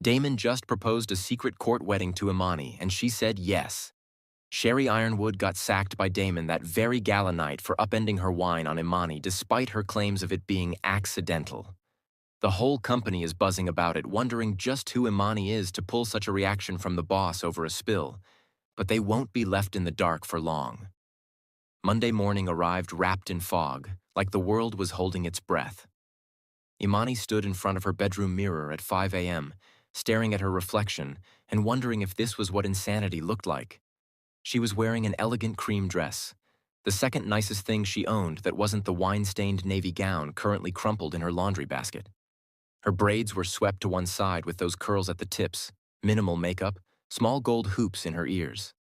Damon just proposed a secret court wedding to Imani, and she said yes. Sherry Ironwood got sacked by Damon that very gala night for upending her wine on Imani despite her claims of it being accidental. The whole company is buzzing about it, wondering just who Imani is to pull such a reaction from the boss over a spill, but they won't be left in the dark for long. Monday morning arrived wrapped in fog, like the world was holding its breath. Imani stood in front of her bedroom mirror at 5 a.m., staring at her reflection and wondering if this was what insanity looked like. She was wearing an elegant cream dress, the second nicest thing she owned that wasn't the wine-stained navy gown currently crumpled in her laundry basket. Her braids were swept to one side with those curls at the tips, minimal makeup, small gold hoops in her ears.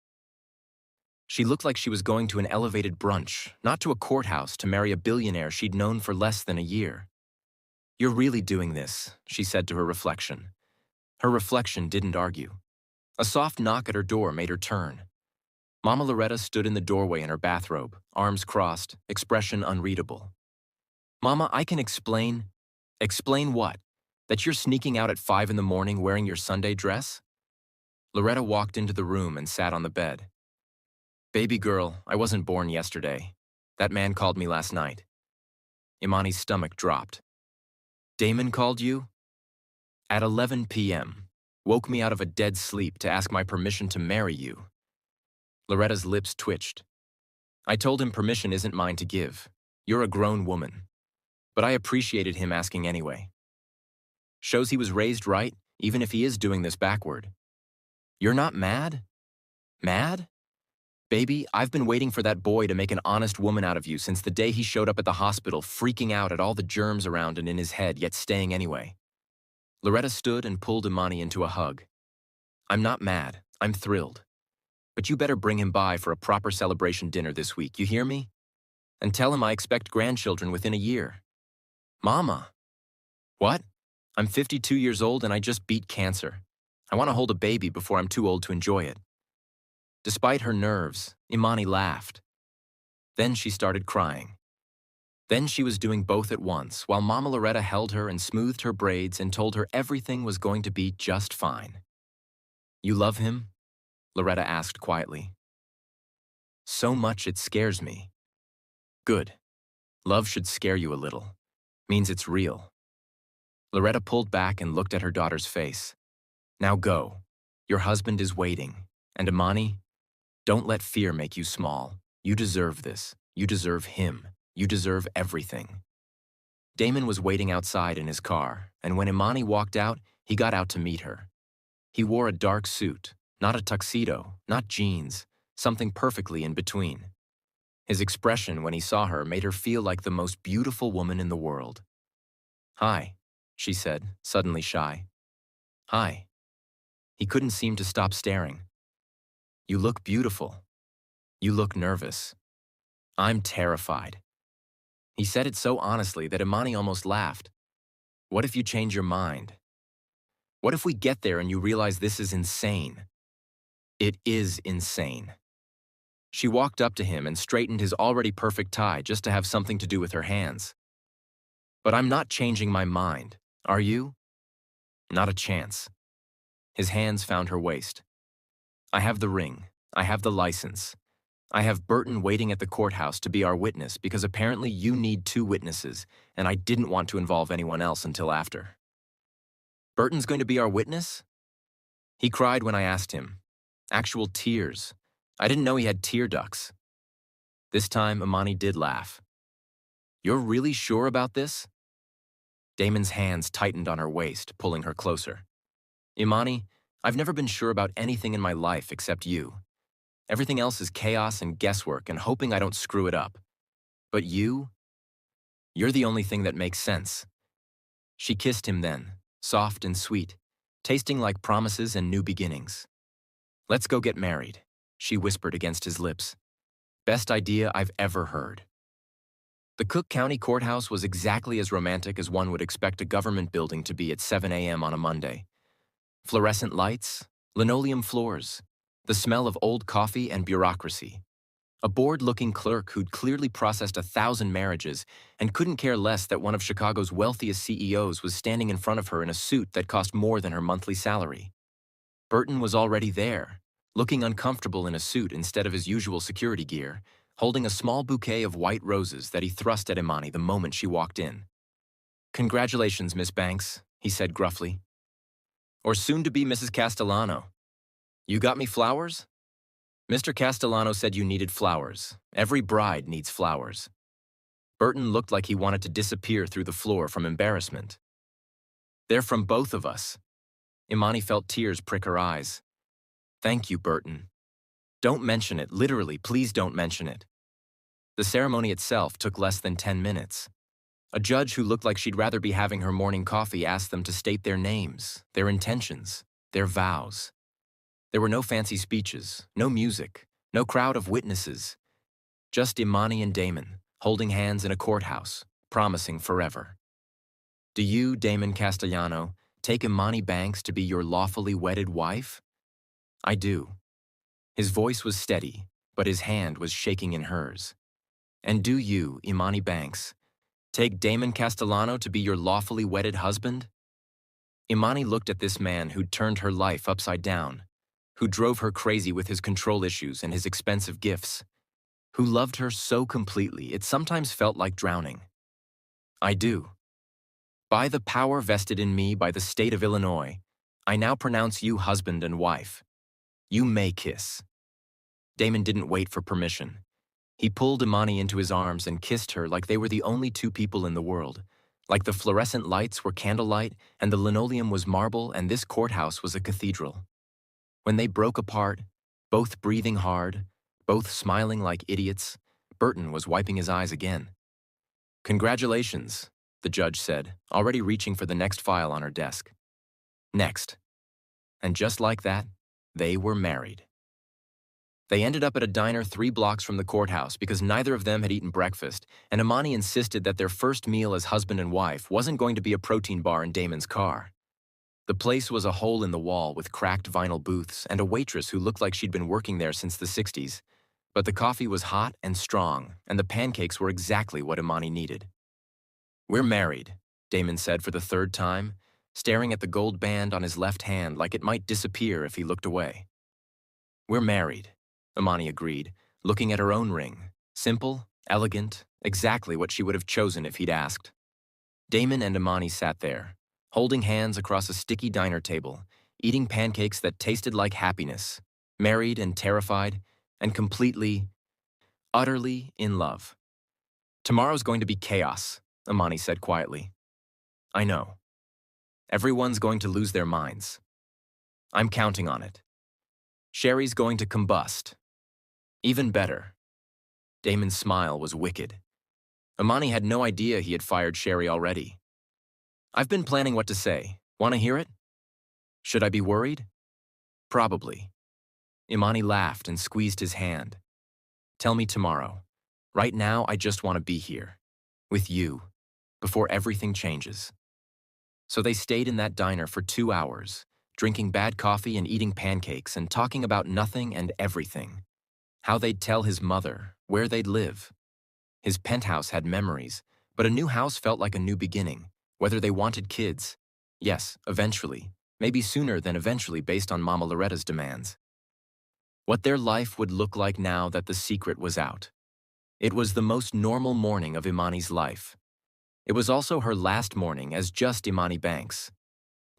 She looked like she was going to an elevated brunch, not to a courthouse to marry a billionaire she'd known for less than a year. "You're really doing this," she said to her reflection. Her reflection didn't argue. A soft knock at her door made her turn. Mama Loretta stood in the doorway in her bathrobe, arms crossed, expression unreadable. "Mama, I can explain." "Explain what? That you're sneaking out at 5 in the morning wearing your Sunday dress?" Loretta walked into the room and sat on the bed. "Baby girl, I wasn't born yesterday. That man called me last night." Imani's stomach dropped. "Damon called you?" "At 11 p.m. Woke me out of a dead sleep to ask my permission to marry you." Loretta's lips twitched. "I told him permission isn't mine to give. You're a grown woman. But I appreciated him asking anyway. Shows he was raised right, even if he is doing this backward. You're not mad? Mad? Baby, I've been waiting for that boy to make an honest woman out of you since the day he showed up at the hospital freaking out at all the germs around and in his head, yet staying anyway." Loretta stood and pulled Imani into a hug. "I'm not mad. I'm thrilled. But you better bring him by for a proper celebration dinner this week, you hear me? And tell him I expect grandchildren within a year." "Mama." "What? I'm 52 years old and I just beat cancer. I want to hold a baby before I'm too old to enjoy it." Despite her nerves, Imani laughed. Then she started crying. Then she was doing both at once, while Mama Loretta held her and smoothed her braids and told her everything was going to be just fine. "You love him?" Loretta asked quietly. "So much it scares me." "Good. Love should scare you a little. Means it's real." Loretta pulled back and looked at her daughter's face. "Now go. Your husband is waiting. And Imani, don't let fear make you small. You deserve this. You deserve him. You deserve everything." Damon was waiting outside in his car, and when Imani walked out, he got out to meet her. He wore a dark suit, not a tuxedo, not jeans, something perfectly in between. His expression when he saw her made her feel like the most beautiful woman in the world. "Hi," she said, suddenly shy. "Hi." He couldn't seem to stop staring. "You look beautiful. You look nervous." "I'm terrified." He said it so honestly that Imani almost laughed. "What if you change your mind? What if we get there and you realize this is insane?" "It is insane." She walked up to him and straightened his already perfect tie just to have something to do with her hands. "But I'm not changing my mind. Are you?" "Not a chance." His hands found her waist. "I have the ring. I have the license. I have Burton waiting at the courthouse to be our witness because apparently you need 2 witnesses, and I didn't want to involve anyone else until after." "Burton's going to be our witness?" "He cried when I asked him. Actual tears. I didn't know he had tear ducts." This time, Imani did laugh. "You're really sure about this?" Damon's hands tightened on her waist, pulling her closer. "Imani, I've never been sure about anything in my life except you. Everything else is chaos and guesswork and hoping I don't screw it up. But you're the only thing that makes sense." She kissed him then, soft and sweet, tasting like promises and new beginnings. "Let's go get married," she whispered against his lips. "Best idea I've ever heard." The Cook County Courthouse was exactly as romantic as one would expect a government building to be at 7 a.m. on a Monday. Fluorescent lights, linoleum floors, the smell of old coffee and bureaucracy. A bored-looking clerk who'd clearly processed 1,000 marriages and couldn't care less that one of Chicago's wealthiest CEOs was standing in front of her in a suit that cost more than her monthly salary. Burton was already there, looking uncomfortable in a suit instead of his usual security gear, holding a small bouquet of white roses that he thrust at Imani the moment she walked in. "Congratulations, Miss Banks," he said gruffly. "Or soon-to-be Mrs. Castellano. You got me flowers?" "Mr. Castellano said you needed flowers. Every bride needs flowers." Burton looked like he wanted to disappear through the floor from embarrassment. "They're from both of us." Imani felt tears prick her eyes. "Thank you, Burton. Don't mention it, literally, please don't mention it." The ceremony itself took less than 10 minutes. A judge who looked like she'd rather be having her morning coffee asked them to state their names, their intentions, their vows. There were no fancy speeches, no music, no crowd of witnesses. Just Imani and Damon, holding hands in a courthouse, promising forever. "Do you, Damon Castellano, take Imani Banks to be your lawfully wedded wife?" "I do." His voice was steady, but his hand was shaking in hers. "And do you, Imani Banks, take Damon Castellano to be your lawfully wedded husband?" Imani looked at this man who'd turned her life upside down, who drove her crazy with his control issues and his expensive gifts, who loved her so completely it sometimes felt like drowning. "I do. By the power vested in me by the state of Illinois, I now pronounce you husband and wife. You may kiss." Damon didn't wait for permission. He pulled Imani into his arms and kissed her like they were the only two people in the world, like the fluorescent lights were candlelight and the linoleum was marble and this courthouse was a cathedral. When they broke apart, both breathing hard, both smiling like idiots, Burton was wiping his eyes again. "Congratulations," the judge said, already reaching for the next file on her desk. "Next." And just like that, they were married. They ended up at a diner 3 blocks from the courthouse because neither of them had eaten breakfast, and Imani insisted that their first meal as husband and wife wasn't going to be a protein bar in Damon's car. The place was a hole in the wall with cracked vinyl booths and a waitress who looked like she'd been working there since the 60s. But the coffee was hot and strong, and the pancakes were exactly what Imani needed. "We're married," Damon said for the 3rd time, staring at the gold band on his left hand like it might disappear if he looked away. "We're married," Imani agreed, looking at her own ring. Simple, elegant, exactly what she would have chosen if he'd asked. Damon and Imani sat there, holding hands across a sticky diner table, eating pancakes that tasted like happiness, married and terrified, and completely, utterly in love. "Tomorrow's going to be chaos," Imani said quietly. "I know. Everyone's going to lose their minds. I'm counting on it. Sherry's going to combust. Even better." Damon's smile was wicked. Imani had no idea he had fired Sherry already. "I've been planning what to say. Want to hear it? Should I be worried? Probably." Imani laughed and squeezed his hand. "Tell me tomorrow. Right now, I just want to be here. With you. Before everything changes." So they stayed in that diner for 2 hours, drinking bad coffee and eating pancakes and talking about nothing and everything. How they'd tell his mother, where they'd live. His penthouse had memories, but a new house felt like a new beginning. Whether they wanted kids. Yes, eventually. Maybe sooner than eventually based on Mama Loretta's demands. What their life would look like now that the secret was out. It was the most normal morning of Imani's life. It was also her last morning as just Imani Banks.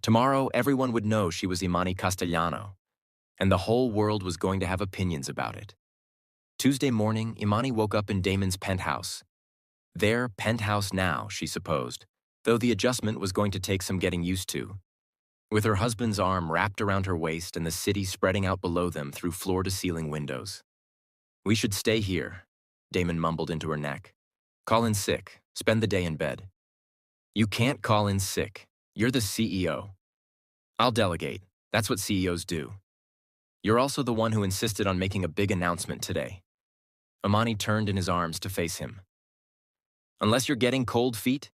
Tomorrow, everyone would know she was Imani Castellano, and the whole world was going to have opinions about it. Tuesday morning, Imani woke up in Damon's penthouse. Their penthouse now, she supposed, though the adjustment was going to take some getting used to. With her husband's arm wrapped around her waist and the city spreading out below them through floor-to-ceiling windows. "We should stay here," Damon mumbled into her neck. "Call in sick. Spend the day in bed." "You can't call in sick. You're the CEO." "I'll delegate. That's what CEOs do." "You're also the one who insisted on making a big announcement today." Imani turned in his arms to face him. "Unless you're getting cold feet?"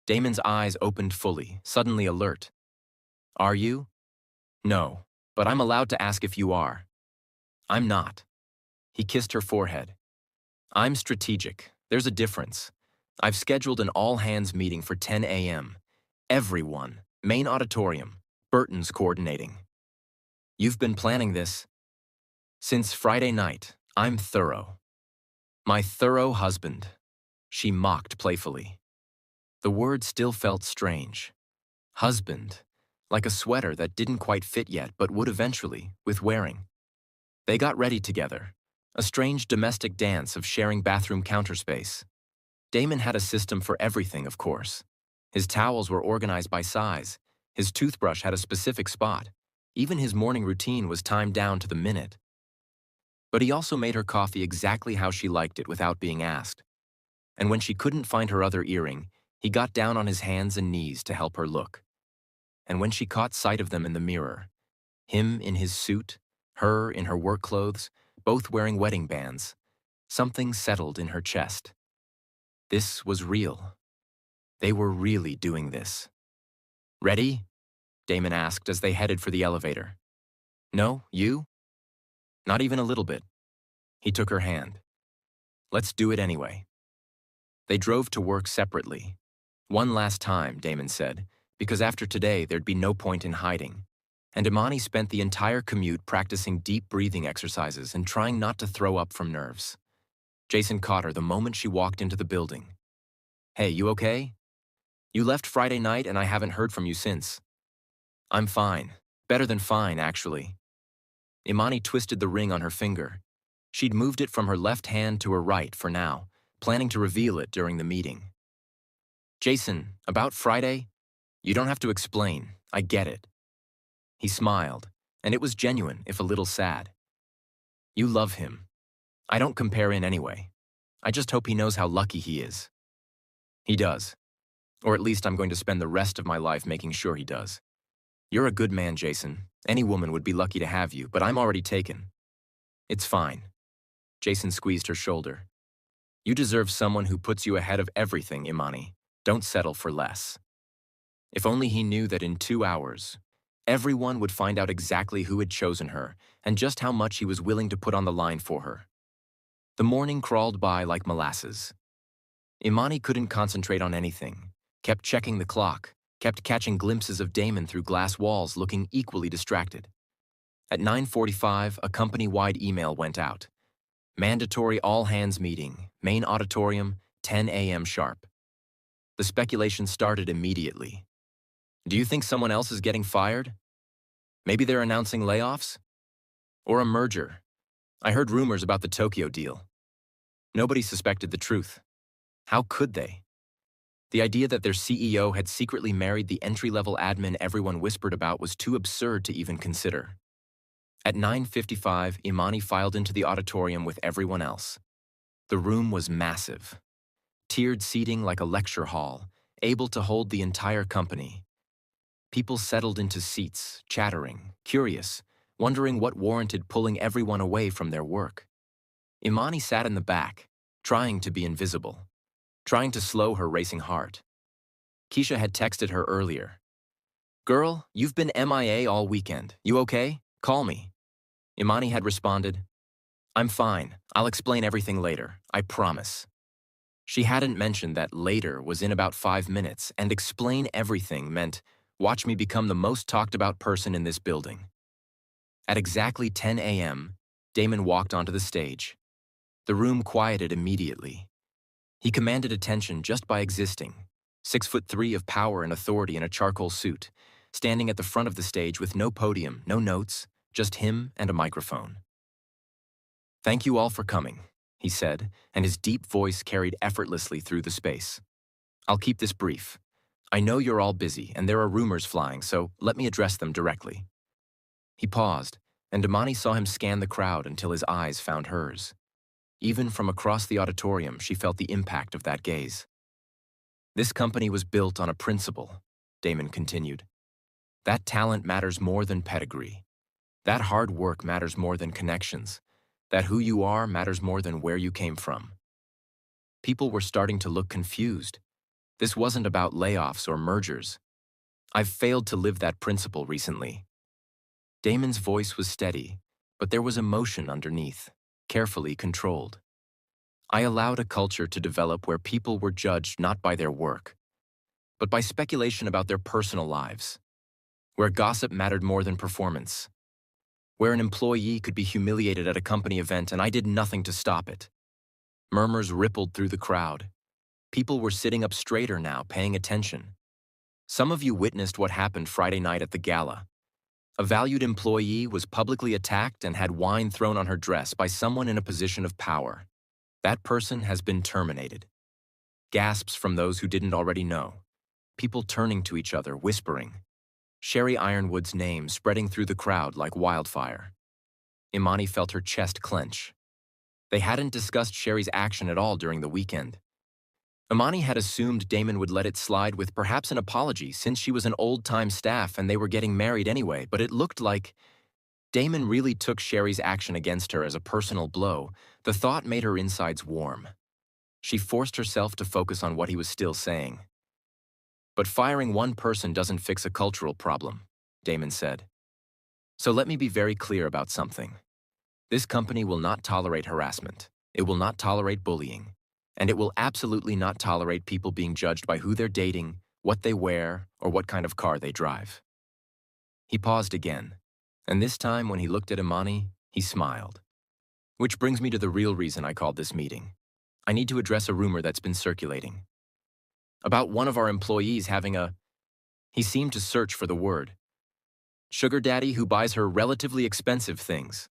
Damon's eyes opened fully, suddenly alert. "Are you?" "No, but I'm allowed to ask if you are." "I'm not." He kissed her forehead. I'm strategic. There's a difference. I've scheduled an all-hands meeting for 10 a.m. Everyone. Main auditorium. Burton's coordinating. You've been planning this? Since Friday night. I'm thorough. My thorough husband. She mocked playfully. The word still felt strange. Husband. Like a sweater that didn't quite fit yet but would eventually, with wearing. They got ready together. A strange domestic dance of sharing bathroom counter space. Damon had a system for everything, of course. His towels were organized by size. His toothbrush had a specific spot. Even his morning routine was timed down to the minute. But he also made her coffee exactly how she liked it without being asked. And when she couldn't find her other earring, he got down on his hands and knees to help her look. And when she caught sight of them in the mirror, him in his suit, her in her work clothes, both wearing wedding bands, something settled in her chest. This was real. They were really doing this. Ready? Damon asked as they headed for the elevator. No, you? Not even a little bit. He took her hand. Let's do it anyway. They drove to work separately. One last time, Damon said, because after today there'd be no point in hiding. And Imani spent the entire commute practicing deep breathing exercises and trying not to throw up from nerves. Jason caught her the moment she walked into the building. Hey, you okay? You left Friday night and I haven't heard from you since. I'm fine. Better than fine, actually. Imani twisted the ring on her finger. She'd moved it from her left hand to her right for now, planning to reveal it during the meeting. Jason, about Friday? You don't have to explain. I get it. He smiled, and it was genuine, if a little sad. You love him. I don't compare in anyway. I just hope he knows how lucky he is. He does. Or at least I'm going to spend the rest of my life making sure he does. You're a good man, Jason. Any woman would be lucky to have you, but I'm already taken. It's fine. Jason squeezed her shoulder. You deserve someone who puts you ahead of everything, Imani. Don't settle for less. If only he knew that in 2 hours, everyone would find out exactly who had chosen her and just how much he was willing to put on the line for her. The morning crawled by like molasses. Imani couldn't concentrate on anything, kept checking the clock, kept catching glimpses of Damon through glass walls looking equally distracted. At 9:45, a company-wide email went out. Mandatory all-hands meeting, main auditorium, 10 a.m. sharp. The speculation started immediately. Do you think someone else is getting fired? Maybe they're announcing layoffs? Or a merger? I heard rumors about the Tokyo deal. Nobody suspected the truth. How could they? The idea that their CEO had secretly married the entry-level admin everyone whispered about was too absurd to even consider. At 9:55, Imani filed into the auditorium with everyone else. The room was massive. Tiered seating like a lecture hall, able to hold the entire company. People settled into seats, chattering, curious, wondering what warranted pulling everyone away from their work. Imani sat in the back, trying to be invisible, trying to slow her racing heart. Keisha had texted her earlier. Girl, you've been MIA all weekend. You okay? Call me. Imani had responded, I'm fine. I'll explain everything later. I promise. She hadn't mentioned that later was in about 5 minutes, and explain everything meant watch me become the most talked about person in this building. At exactly 10 a.m., Damon walked onto the stage. The room quieted immediately. He commanded attention just by existing, 6'3" of power and authority in a charcoal suit, standing at the front of the stage with no podium, no notes, just him and a microphone. Thank you all for coming, he said, and his deep voice carried effortlessly through the space. I'll keep this brief. I know you're all busy and there are rumors flying, so let me address them directly. He paused, and Imani saw him scan the crowd until his eyes found hers. Even from across the auditorium, she felt the impact of that gaze. This company was built on a principle, Damon continued. That talent matters more than pedigree. That hard work matters more than connections. That who you are matters more than where you came from. People were starting to look confused. This wasn't about layoffs or mergers. I've failed to live that principle recently. Damon's voice was steady, but there was emotion underneath. carefully controlled. I allowed a culture to develop where people were judged not by their work, but by speculation about their personal lives, where gossip mattered more than performance, where an employee could be humiliated at a company event and I did nothing to stop it. Murmurs rippled through the crowd. People were sitting up straighter now, paying attention. Some of you witnessed what happened Friday night at the gala. A valued employee was publicly attacked and had wine thrown on her dress by someone in a position of power. That person has been terminated. Gasps from those who didn't already know. People turning to each other, whispering. Sherry Ironwood's name spreading through the crowd like wildfire. Imani felt her chest clench. They hadn't discussed Sherry's action at all during the weekend. Imani had assumed Damon would let it slide with perhaps an apology since she was an old-time staff and they were getting married anyway, but it looked like Damon really took Sherry's action against her as a personal blow. The thought made her insides warm. She forced herself to focus on what he was still saying. But firing one person doesn't fix a cultural problem, Damon said. So let me be very clear about something. This company will not tolerate harassment. It will not tolerate bullying. And it will absolutely not tolerate people being judged by who they're dating, what they wear, or what kind of car they drive. He paused again, and this time when he looked at Imani, he smiled. Which brings me to the real reason I called this meeting. I need to address a rumor that's been circulating. About one of our employees having a... He seemed to search for the word. Sugar daddy who buys her relatively expensive things.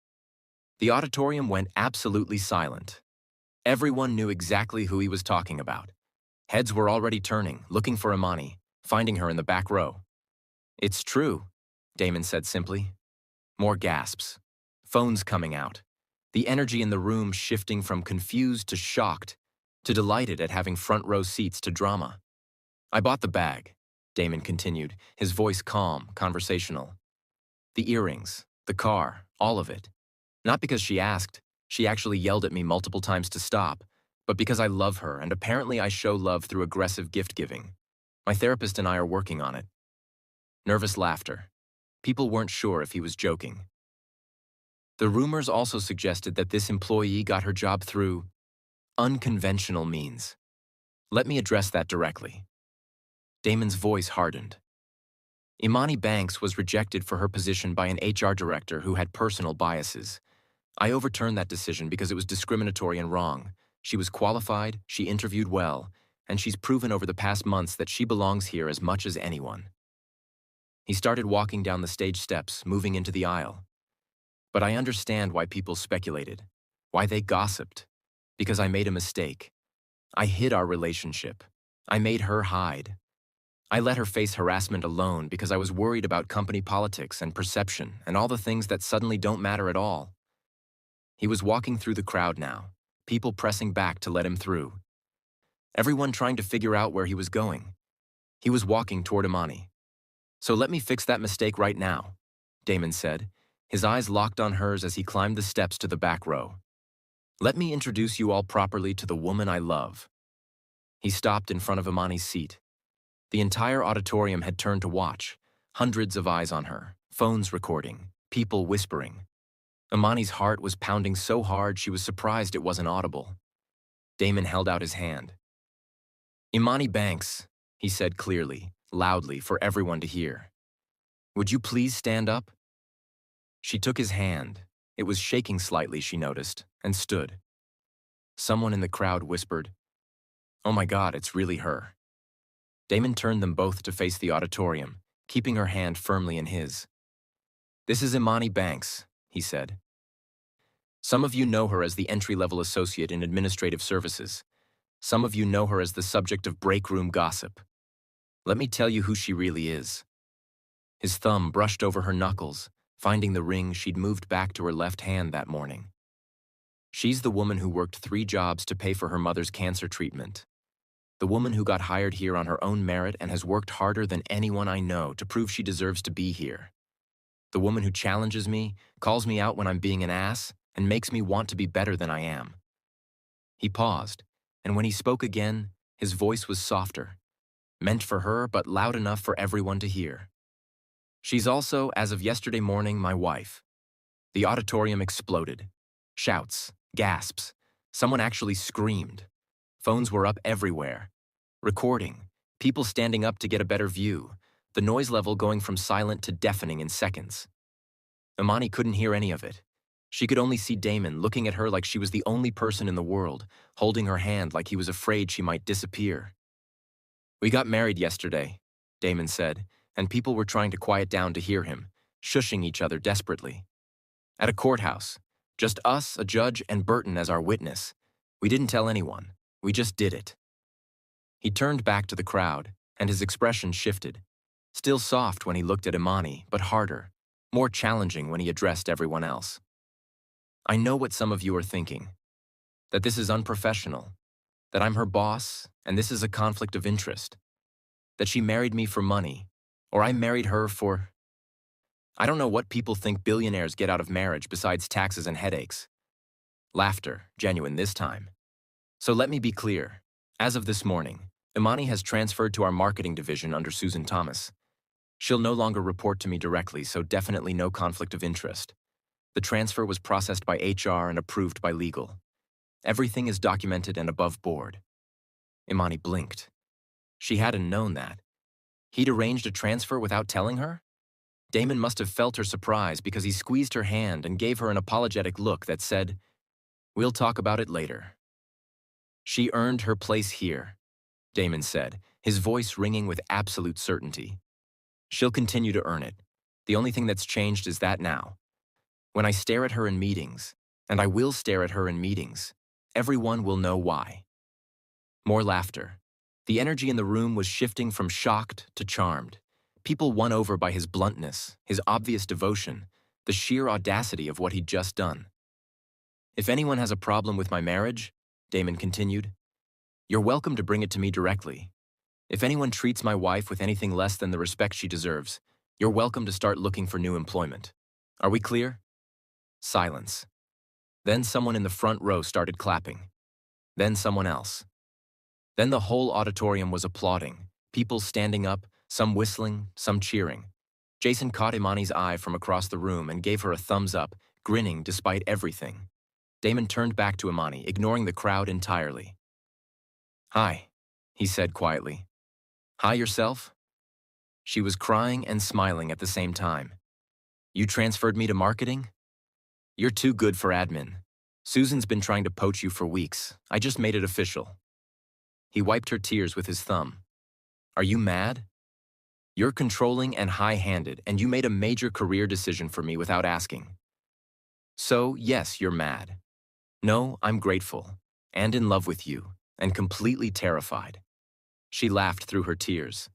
The auditorium went absolutely silent. Everyone knew exactly who he was talking about. Heads were already turning, looking for Imani, finding her in the back row. It's true, Damon said simply. More gasps. Phones coming out. The energy in the room shifting from confused to shocked, to delighted at having front row seats to drama. I bought the bag, Damon continued, his voice calm, conversational. The earrings, the car, all of it. Not because she asked. She actually yelled at me multiple times to stop, but because I love her and apparently I show love through aggressive gift-giving. My therapist and I are working on it. Nervous laughter. People weren't sure if he was joking. The rumors also suggested that this employee got her job through unconventional means. Let me address that directly. Damon's voice hardened. Imani Banks was rejected for her position by an HR director who had personal biases. I overturned that decision because it was discriminatory and wrong. She was qualified, she interviewed well, and she's proven over the past months that she belongs here as much as anyone. He started walking down the stage steps, moving into the aisle. But I understand why people speculated, why they gossiped, because I made a mistake. I hid our relationship. I made her hide. I let her face harassment alone because I was worried about company politics and perception and all the things that suddenly don't matter at all. He was walking through the crowd now, people pressing back to let him through. Everyone trying to figure out where he was going. He was walking toward Imani. So let me fix that mistake right now, Damon said, his eyes locked on hers as he climbed the steps to the back row. Let me introduce you all properly to the woman I love. He stopped in front of Imani's seat. The entire auditorium had turned to watch, hundreds of eyes on her, phones recording, people whispering. Imani's heart was pounding so hard she was surprised it wasn't audible. Damon held out his hand. Imani Banks, he said clearly, loudly, for everyone to hear. Would you please stand up? She took his hand. It was shaking slightly, she noticed, and stood. Someone in the crowd whispered, "Oh my God, it's really her." Damon turned them both to face the auditorium, keeping her hand firmly in his. This is Imani Banks, he said. Some of you know her as the entry-level associate in administrative services. Some of you know her as the subject of break room gossip. Let me tell you who she really is. His thumb brushed over her knuckles, finding the ring she'd moved back to her left hand that morning. She's the woman who worked 3 jobs to pay for her mother's cancer treatment. The woman who got hired here on her own merit and has worked harder than anyone I know to prove she deserves to be here. The woman who challenges me, calls me out when I'm being an ass, and makes me want to be better than I am. He paused, and when he spoke again, his voice was softer, meant for her but loud enough for everyone to hear. She's also, as of yesterday morning, my wife. The auditorium exploded. Shouts, Gasps. Someone actually screamed. Phones were up everywhere. Recording. People standing up to get a better view. The noise level going from silent to deafening in seconds. Imani couldn't hear any of it. She could only see Damon looking at her like she was the only person in the world, holding her hand like he was afraid she might disappear. "We got married yesterday," Damon said, and people were trying to quiet down to hear him, shushing each other desperately. "At a courthouse. Just us, a judge, and Burton as our witness. We didn't tell anyone. We just did it." He turned back to the crowd, and his expression shifted. Still soft when he looked at Imani, but harder, more challenging when he addressed everyone else. "I know what some of you are thinking. That this is unprofessional. That I'm her boss, and this is a conflict of interest. That she married me for money, or I married her for... I don't know what people think billionaires get out of marriage besides taxes and headaches." Laughter, genuine this time. "So let me be clear. As of this morning, Imani has transferred to our marketing division under Susan Thomas. She'll no longer report to me directly, so definitely no conflict of interest. The transfer was processed by HR and approved by legal. Everything is documented and above board." Imani blinked. She hadn't known that. He'd arranged a transfer without telling her? Damon must have felt her surprise because he squeezed her hand and gave her an apologetic look that said, "We'll talk about it later." "She earned her place here," Damon said, his voice ringing with absolute certainty. "She'll continue to earn it. The only thing that's changed is that now. When I stare at her in meetings, and I will stare at her in meetings, everyone will know why." More laughter. The energy in the room was shifting from shocked to charmed. People won over by his bluntness, his obvious devotion, the sheer audacity of what he'd just done. "If anyone has a problem with my marriage," Damon continued, "you're welcome to bring it to me directly. If anyone treats my wife with anything less than the respect she deserves, you're welcome to start looking for new employment. Are we clear?" Silence. Then someone in the front row started clapping. Then someone else. Then the whole auditorium was applauding, people standing up, some whistling, some cheering. Jason caught Imani's eye from across the room and gave her a thumbs up, grinning despite everything. Damon turned back to Imani, ignoring the crowd entirely. "Hi," he said quietly. "Hi yourself?" She was crying and smiling at the same time. "You transferred me to marketing? You're too good for admin. Susan's been trying to poach you for weeks. I just made it official." He wiped her tears with his thumb. "Are you mad? You're controlling and high-handed, and you made a major career decision for me without asking. So, yes, you're mad. No, I'm grateful, and in love with you, and completely terrified." She laughed through her tears.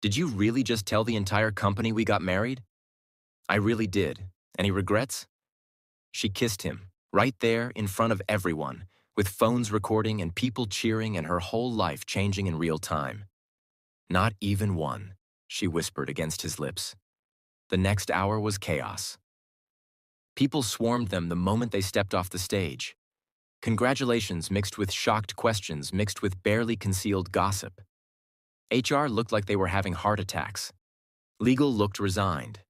"Did you really just tell the entire company we got married?" "I really did. Any regrets?" She kissed him, right there in front of everyone, with phones recording and people cheering and her whole life changing in real time. "Not even one," she whispered against his lips. The next hour was chaos. People swarmed them the moment they stepped off the stage. Congratulations mixed with shocked questions mixed with barely concealed gossip. HR looked like they were having heart attacks. Legal looked resigned.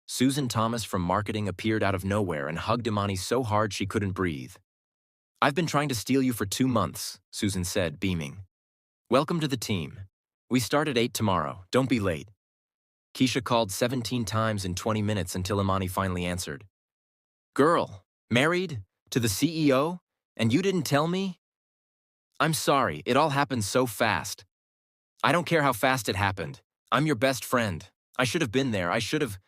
Susan Thomas from marketing appeared out of nowhere and hugged Imani so hard she couldn't breathe. "I've been trying to steal you for 2 months," Susan said, beaming. "Welcome to the team. We start at 8 tomorrow. Don't be late." Keisha called 17 times in 20 minutes until Imani finally answered. "Girl, married? To the CEO? And you didn't tell me?" "I'm sorry, it all happened so fast." "I don't care how fast it happened. I'm your best friend. I should have been there. I should have...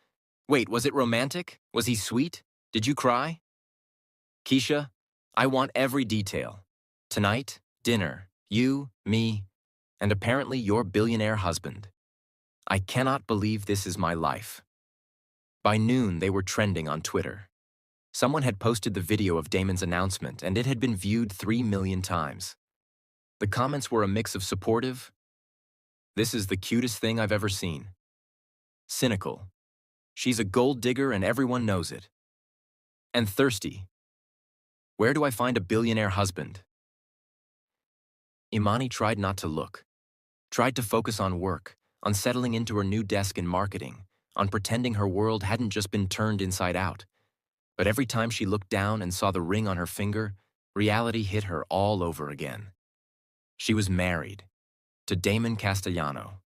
Wait, was it romantic? Was he sweet? Did you cry?" "Keisha, I want every detail. Tonight, dinner, you, me, and apparently your billionaire husband. I cannot believe this is my life." By noon, they were trending on Twitter. Someone had posted the video of Damon's announcement, and it had been viewed 3 million times. The comments were a mix of supportive, "This is the cutest thing I've ever seen," cynical, "She's a gold digger and everyone knows it," and thirsty, "Where do I find a billionaire husband?" Imani tried not to look, tried to focus on work, on settling into her new desk in marketing, on pretending her world hadn't just been turned inside out. But every time she looked down and saw the ring on her finger, reality hit her all over again. She was married to Damon Castellano,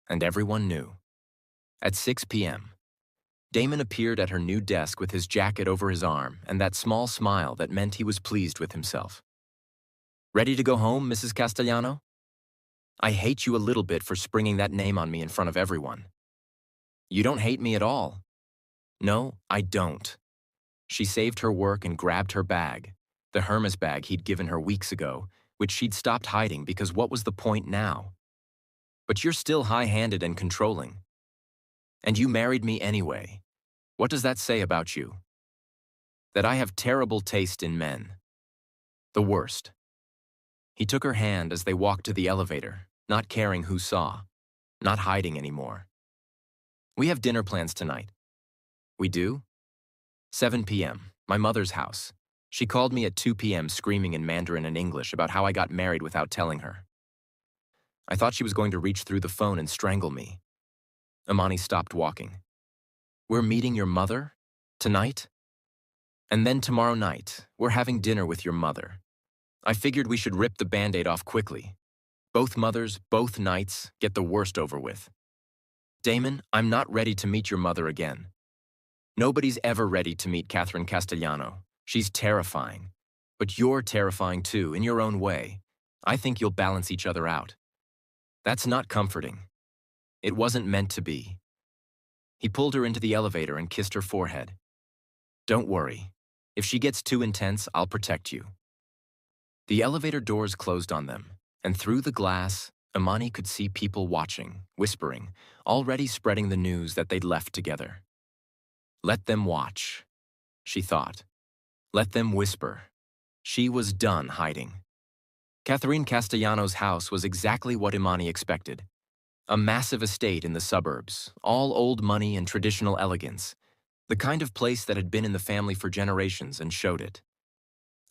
and everyone knew. At 6 p.m., Damon appeared at her new desk with his jacket over his arm and that small smile that meant he was pleased with himself. "Ready to go home, Mrs. Castellano? I hate you a little bit for springing that name on me in front of everyone." "You don't hate me at all." "No, I don't." She saved her work and grabbed her bag, the Hermes bag he'd given her weeks ago, which she'd stopped hiding because what was the point now? "But you're still high-handed and controlling. And you married me anyway. What does that say about you?" "That I have terrible taste in men. The worst." He took her hand as they walked to the elevator, not caring who saw, not hiding anymore. "We have dinner plans tonight." "We do?" 7 p.m., my mother's house. She called me at 2 p.m. screaming in Mandarin and English about how I got married without telling her. I thought she was going to reach through the phone and strangle me. Imani stopped walking. "We're meeting your mother? Tonight? And then tomorrow night, we're having dinner with your mother. I figured we should rip the Band-Aid off quickly. Both mothers, both nights, get the worst over with. Damon, I'm not ready to meet your mother again. Nobody's ever ready to meet Catherine Castellano. She's terrifying. But you're terrifying too, in your own way. I think you'll balance each other out." "That's not comforting. It wasn't meant to be." He pulled her into the elevator and kissed her forehead. "Don't worry. If she gets too intense, I'll protect you." The elevator doors closed on them, and through the glass, Imani could see people watching, whispering, already spreading the news that they'd left together. Let them watch, she thought. Let them whisper. She was done hiding. Catherine Castellano's house was exactly what Imani expected. A massive estate in the suburbs, all old money and traditional elegance, the kind of place that had been in the family for generations and showed it.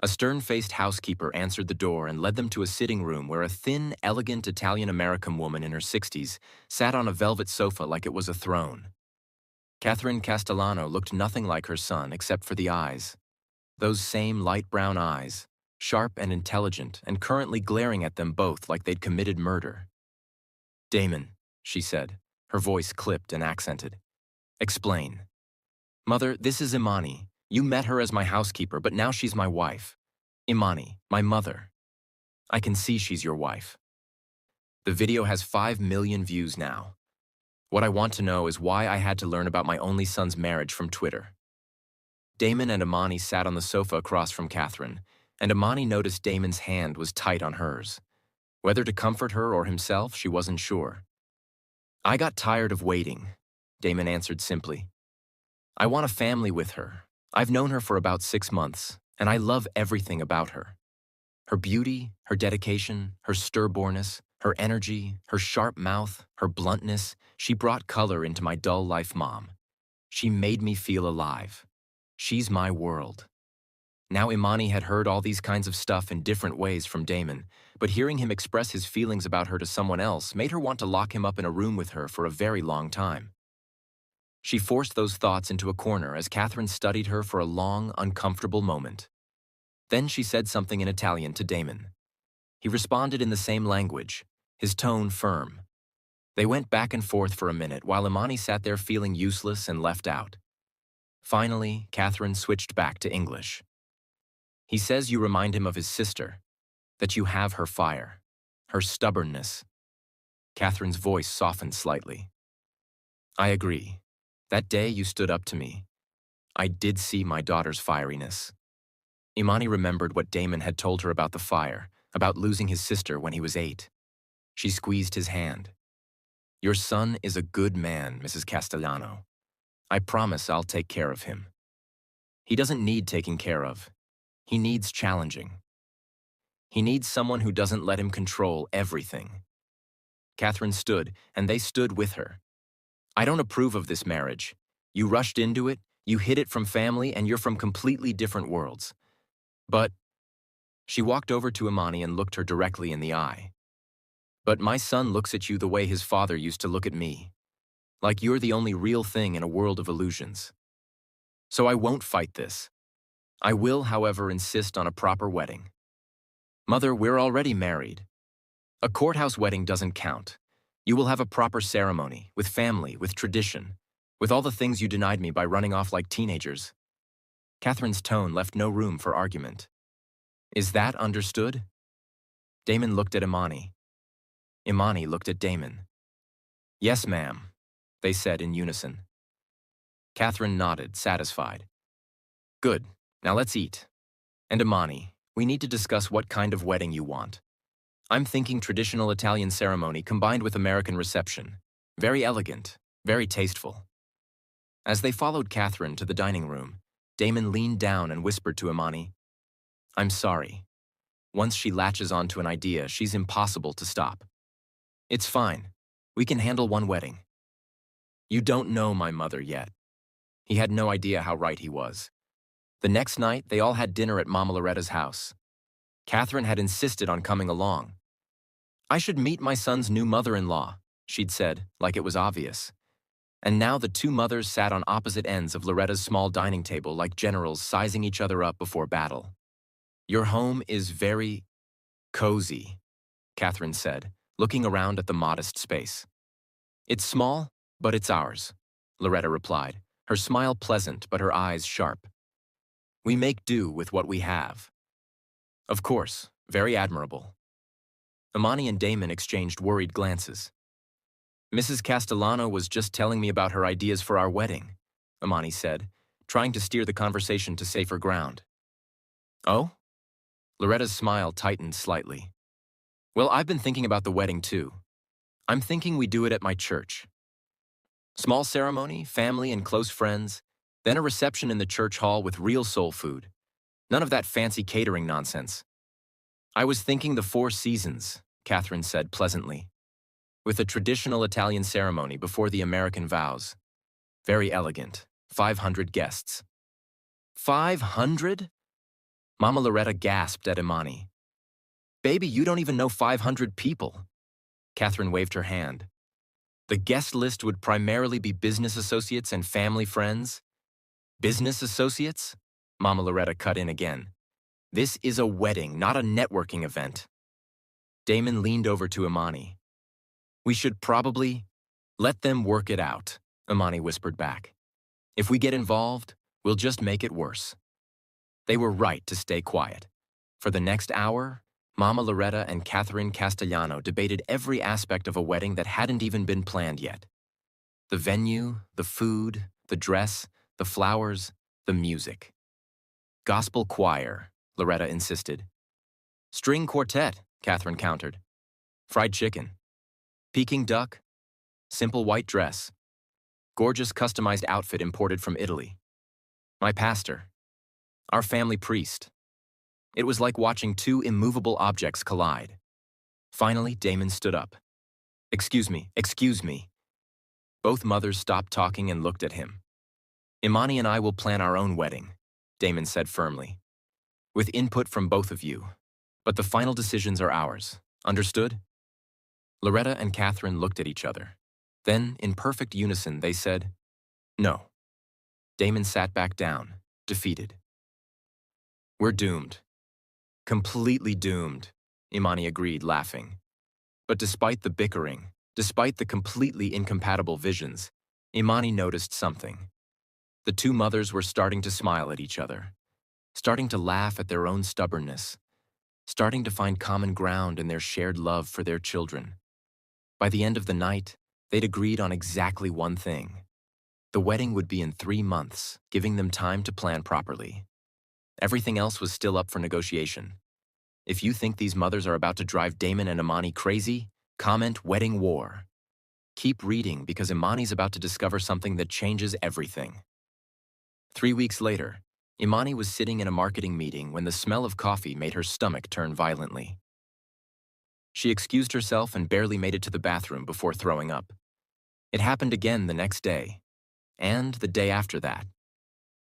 A stern-faced housekeeper answered the door and led them to a sitting room where a thin, elegant Italian-American woman in her 60s sat on a velvet sofa like it was a throne. Catherine Castellano looked nothing like her son except for the eyes. Those same light brown eyes, sharp and intelligent and currently glaring at them both like they'd committed murder. "Damon," she said, her voice clipped and accented. "Explain." "Mother, this is Imani. You met her as my housekeeper, but now she's my wife. Imani, my mother. I can see she's your wife." The video has 5 million views now. What I want to know is why I had to learn about my only son's marriage from Twitter. Damon and Imani sat on the sofa across from Catherine, and Imani noticed Damon's hand was tight on hers. Whether to comfort her or himself, she wasn't sure. "I got tired of waiting," Damon answered simply. "I want a family with her. I've known her for about 6 months, and I love everything about her. Her beauty, her dedication, her stillbornness, her energy, her sharp mouth, her bluntness, she brought color into my dull life, Mom. She made me feel alive. She's my world." Now Imani had heard all these kinds of stuff in different ways from Damon, but hearing him express his feelings about her to someone else made her want to lock him up in a room with her for a very long time. She forced those thoughts into a corner as Catherine studied her for a long, uncomfortable moment. Then she said something in Italian to Damon. He responded in the same language, his tone firm. They went back and forth for a minute while Imani sat there feeling useless and left out. Finally, Catherine switched back to English. "He says you remind him of his sister, that you have her fire, her stubbornness." Catherine's voice softened slightly. "I agree. That day you stood up to me. I did see my daughter's fieriness." Imani remembered what Damon had told her about the fire, about losing his sister when he was 8. She squeezed his hand. "Your son is a good man, Mrs. Castellano. I promise I'll take care of him. He doesn't need taking care of. He needs challenging. He needs someone who doesn't let him control everything." Catherine stood, and they stood with her. "I don't approve of this marriage. You rushed into it, you hid it from family, and you're from completely different worlds. But," she walked over to Imani and looked her directly in the eye. "But my son looks at you the way his father used to look at me. Like you're the only real thing in a world of illusions." So I won't fight this. I will, however, insist on a proper wedding. Mother, we're already married. A courthouse wedding doesn't count. You will have a proper ceremony, with family, with tradition, with all the things you denied me by running off like teenagers. Catherine's tone left no room for argument. Is that understood? Damon looked at Imani. Imani looked at Damon. Yes, ma'am, they said in unison. Catherine nodded, satisfied. Good, now let's eat. And Imani, we need to discuss what kind of wedding you want. I'm thinking traditional Italian ceremony combined with American reception. Very elegant, very tasteful. As they followed Catherine to the dining room, Damon leaned down and whispered to Imani, I'm sorry. Once she latches onto an idea, she's impossible to stop. It's fine. We can handle one wedding. You don't know my mother yet. He had no idea how right he was. The next night, they all had dinner at Mama Loretta's house. Catherine had insisted on coming along. I should meet my son's new mother-in-law, she'd said, like it was obvious. And now the two mothers sat on opposite ends of Loretta's small dining table like generals sizing each other up before battle. Your home is very cozy, Catherine said, looking around at the modest space. It's small, but it's ours, Loretta replied, her smile pleasant but her eyes sharp. We make do with what we have. Of course, very admirable. Imani and Damon exchanged worried glances. Mrs. Castellano was just telling me about her ideas for our wedding, Imani said, trying to steer the conversation to safer ground. Oh? Loretta's smile tightened slightly. Well, I've been thinking about the wedding too. I'm thinking we do it at my church. Small ceremony, family and close friends, then a reception in the church hall with real soul food. None of that fancy catering nonsense. I was thinking the Four Seasons, Catherine said pleasantly, with a traditional Italian ceremony before the American vows. Very elegant. 500 guests. 500? Mama Loretta gasped at Imani. Baby, you don't even know 500 people. Catherine waved her hand. The guest list would primarily be business associates and family friends. Business associates? Mama Loretta cut in again. This is a wedding, not a networking event. Damon leaned over to Imani. We should probably let them work it out, Imani whispered back. If we get involved, we'll just make it worse. They were right to stay quiet. For the next hour, Mama Loretta and Catherine Castellano debated every aspect of a wedding that hadn't even been planned yet. The venue, the food, the dress, the flowers, the music. Gospel choir, Loretta insisted. String quartet, Catherine countered. Fried chicken. Peking duck. Simple white dress. Gorgeous customized outfit imported from Italy. My pastor. Our family priest. It was like watching two immovable objects collide. Finally, Damon stood up. Excuse me. Both mothers stopped talking and looked at him. Imani and I will plan our own wedding, Damon said firmly. With input from both of you. But the final decisions are ours. Understood? Loretta and Catherine looked at each other. Then, in perfect unison, they said, No. Damon sat back down, defeated. We're doomed. Completely doomed, Imani agreed, laughing. But despite the bickering, despite the completely incompatible visions, Imani noticed something. The two mothers were starting to smile at each other, starting to laugh at their own stubbornness, starting to find common ground in their shared love for their children. By the end of the night, they'd agreed on exactly one thing. The wedding would be in 3 months, giving them time to plan properly. Everything else was still up for negotiation. If you think these mothers are about to drive Damon and Imani crazy, comment wedding war. Keep reading because Imani's about to discover something that changes everything. 3 weeks later, Imani was sitting in a marketing meeting when the smell of coffee made her stomach turn violently. She excused herself and barely made it to the bathroom before throwing up. It happened again the next day, and the day after that.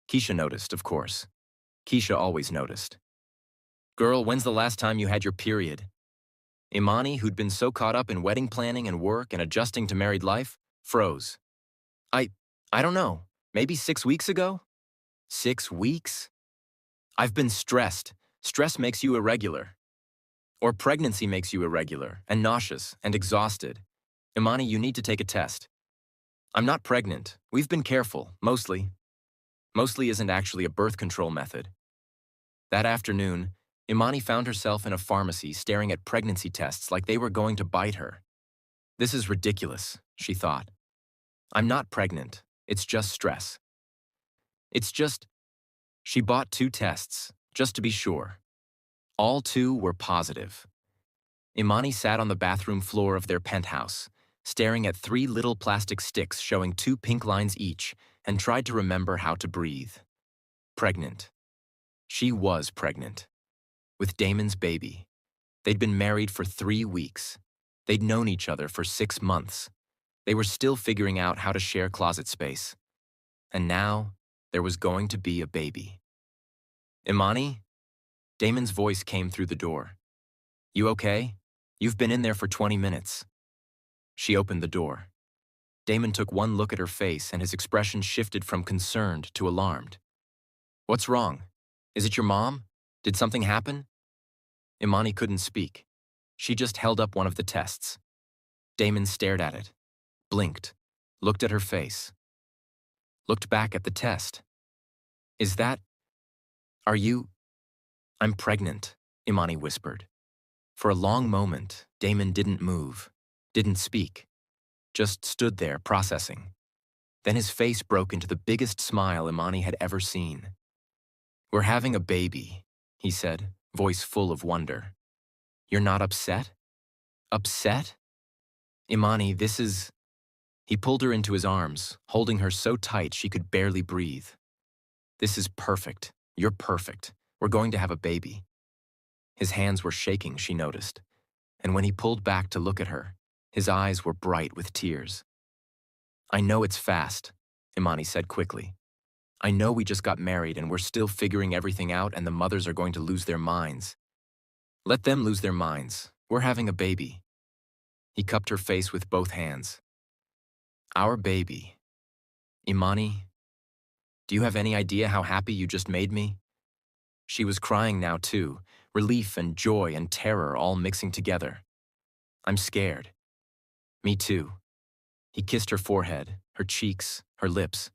Keisha noticed, of course. Keisha always noticed. Girl, when's the last time you had your period? Imani, who'd been so caught up in wedding planning and work and adjusting to married life, froze. I don't know, maybe 6 weeks ago? 6 weeks? I've been stressed. Stress makes you irregular. Or pregnancy makes you irregular and nauseous and exhausted. Imani, you need to take a test. I'm not pregnant. We've been careful, mostly. Mostly isn't actually a birth control method. That afternoon, Imani found herself in a pharmacy staring at pregnancy tests like they were going to bite her. This is ridiculous, she thought. I'm not pregnant. It's just stress. It's just... She bought 2 tests, just to be sure. All 2 were positive. Imani sat on the bathroom floor of their penthouse, staring at 3 little plastic sticks showing 2 pink lines each, and tried to remember how to breathe. Pregnant. She was pregnant. With Damon's baby. They'd been married for 3 weeks. They'd known each other for 6 months. They were still figuring out how to share closet space. And now, there was going to be a baby. Imani? Damon's voice came through the door. You okay? You've been in there for 20 minutes. She opened the door. Damon took one look at her face and his expression shifted from concerned to alarmed. What's wrong? Is it your mom? Did something happen? Imani couldn't speak. She just held up one of the tests. Damon stared at it, blinked, looked at her face, looked back at the test. Is that... Are you... I'm pregnant, Imani whispered. For a long moment, Damon didn't move, didn't speak, just stood there processing. Then his face broke into the biggest smile Imani had ever seen. We're having a baby, he said, voice full of wonder. You're not upset? Upset? Imani, this is... He pulled her into his arms, holding her so tight she could barely breathe. This is perfect. You're perfect. We're going to have a baby. His hands were shaking, she noticed, and when he pulled back to look at her, his eyes were bright with tears. I know it's fast, Imani said quickly. I know we just got married and we're still figuring everything out and the mothers are going to lose their minds. Let them lose their minds. We're having a baby. He cupped her face with both hands. Our baby. Imani, do you have any idea how happy you just made me? She was crying now too, relief and joy and terror all mixing together. I'm scared. Me too. He kissed her forehead, her cheeks, her lips.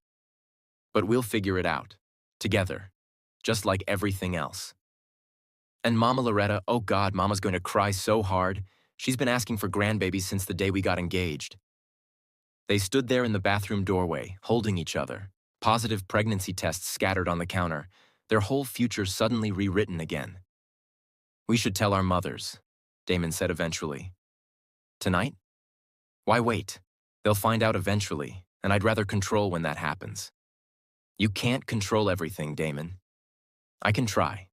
But we'll figure it out, together, just like everything else. And Mama Loretta, oh God, Mama's going to cry so hard. She's been asking for grandbabies since the day we got engaged. They stood there in the bathroom doorway, holding each other, positive pregnancy tests scattered on the counter, their whole future suddenly rewritten again. We should tell our mothers, Damon said eventually. Tonight? Why wait? They'll find out eventually, and I'd rather control when that happens. You can't control everything, Damon. I can try.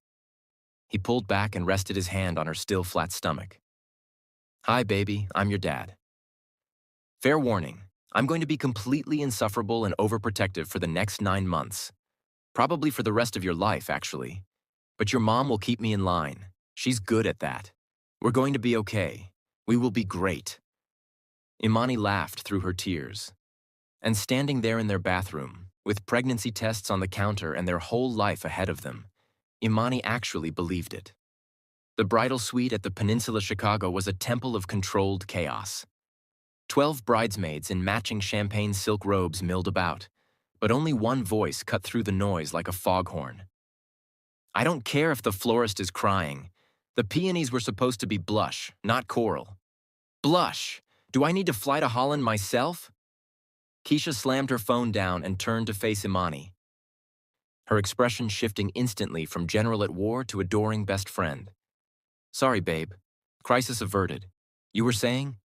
He pulled back and rested his hand on her still flat stomach. Hi, baby, I'm your dad. Fair warning, I'm going to be completely insufferable and overprotective for the next 9 months. Probably for the rest of your life, actually. But your mom will keep me in line. She's good at that. We're going to be okay. We will be great. Imani laughed through her tears. And standing there in their bathroom, with pregnancy tests on the counter and their whole life ahead of them, Imani actually believed it. The bridal suite at the Peninsula Chicago was a temple of controlled chaos. 12 bridesmaids in matching champagne silk robes milled about, but only one voice cut through the noise like a foghorn. I don't care if the florist is crying. The peonies were supposed to be blush, not coral. Blush! Do I need to fly to Holland myself? Keisha slammed her phone down and turned to face Imani, her expression shifting instantly from general at war to adoring best friend. Sorry, babe. Crisis averted. You were saying?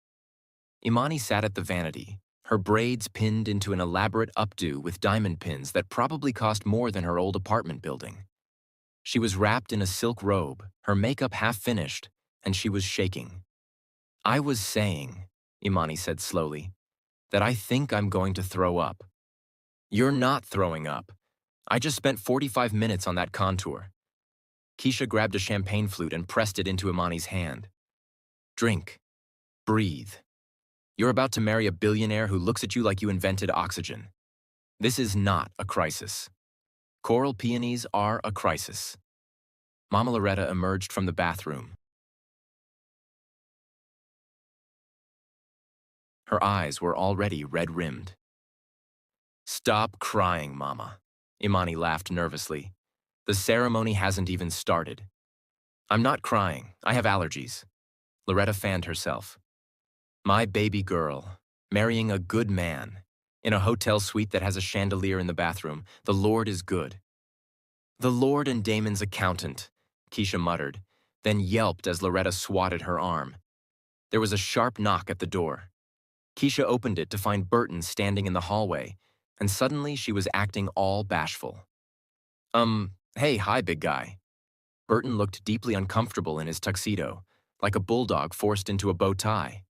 Imani sat at the vanity, her braids pinned into an elaborate updo with diamond pins that probably cost more than her old apartment building. She was wrapped in a silk robe, her makeup half finished, and she was shaking. I was saying, Imani said slowly, that I think I'm going to throw up. You're not throwing up. I just spent 45 minutes on that contour. Keisha grabbed a champagne flute and pressed it into Imani's hand. Drink. Breathe. You're about to marry a billionaire who looks at you like you invented oxygen. This is not a crisis. Coral peonies are a crisis. Mama Loretta emerged from the bathroom. Her eyes were already red-rimmed. "Stop crying, Mama," Imani laughed nervously. "The ceremony hasn't even started." "I'm not crying. I have allergies." Loretta fanned herself. "My baby girl, marrying a good man, in a hotel suite that has a chandelier in the bathroom. The Lord is good." "The Lord and Damon's accountant," Keisha muttered, then yelped as Loretta swatted her arm. There was a sharp knock at the door. Keisha opened it to find Burton standing in the hallway, and suddenly she was acting all bashful. Hey, hi, big guy." Burton looked deeply uncomfortable in his tuxedo, like a bulldog forced into a bow tie.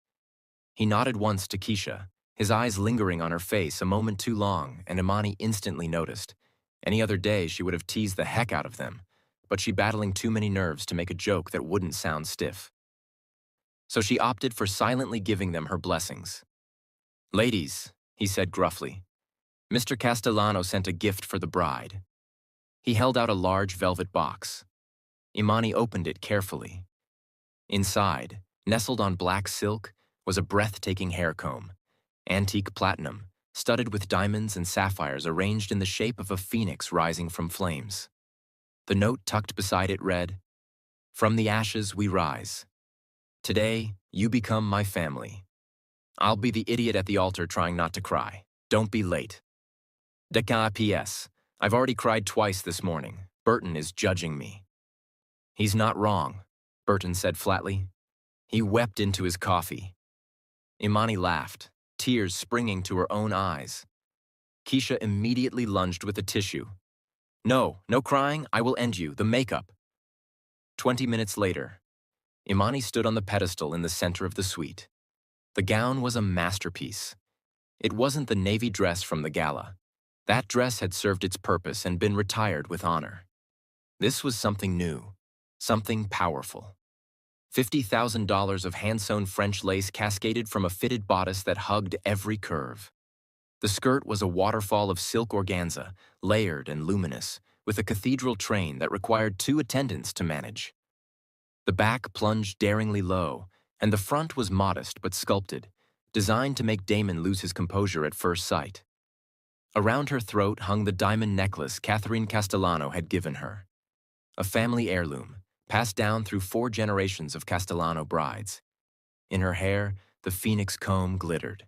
He nodded once to Keisha, his eyes lingering on her face a moment too long, and Imani instantly noticed. Any other day, she would have teased the heck out of them, but she battling too many nerves to make a joke that wouldn't sound stiff. So she opted for silently giving them her blessings. "Ladies," he said gruffly, "Mr. Castellano sent a gift for the bride." He held out a large velvet box. Imani opened it carefully. Inside, nestled on black silk, was a breathtaking hair comb, antique platinum, studded with diamonds and sapphires arranged in the shape of a phoenix rising from flames. The note tucked beside it read, "From the ashes we rise. Today, you become my family. I'll be the idiot at the altar trying not to cry. Don't be late. Deca P.S. I've already cried twice this morning. Burton is judging me." "He's not wrong," Burton said flatly. He wept into his coffee. Imani laughed, tears springing to her own eyes. Keisha immediately lunged with a tissue. "No, no crying, I will end you, the makeup." 20 minutes later, Imani stood on the pedestal in the center of the suite. The gown was a masterpiece. It wasn't the navy dress from the gala. That dress had served its purpose and been retired with honor. This was something new, something powerful. $50,000 of hand-sewn French lace cascaded from a fitted bodice that hugged every curve. The skirt was a waterfall of silk organza, layered and luminous, with a cathedral train that required 2 attendants to manage. The back plunged daringly low, and the front was modest but sculpted, designed to make Damon lose his composure at first sight. Around her throat hung the diamond necklace Catherine Castellano had given her. A family heirloom, passed down through 4 generations of Castellano brides. In her hair, the phoenix comb glittered.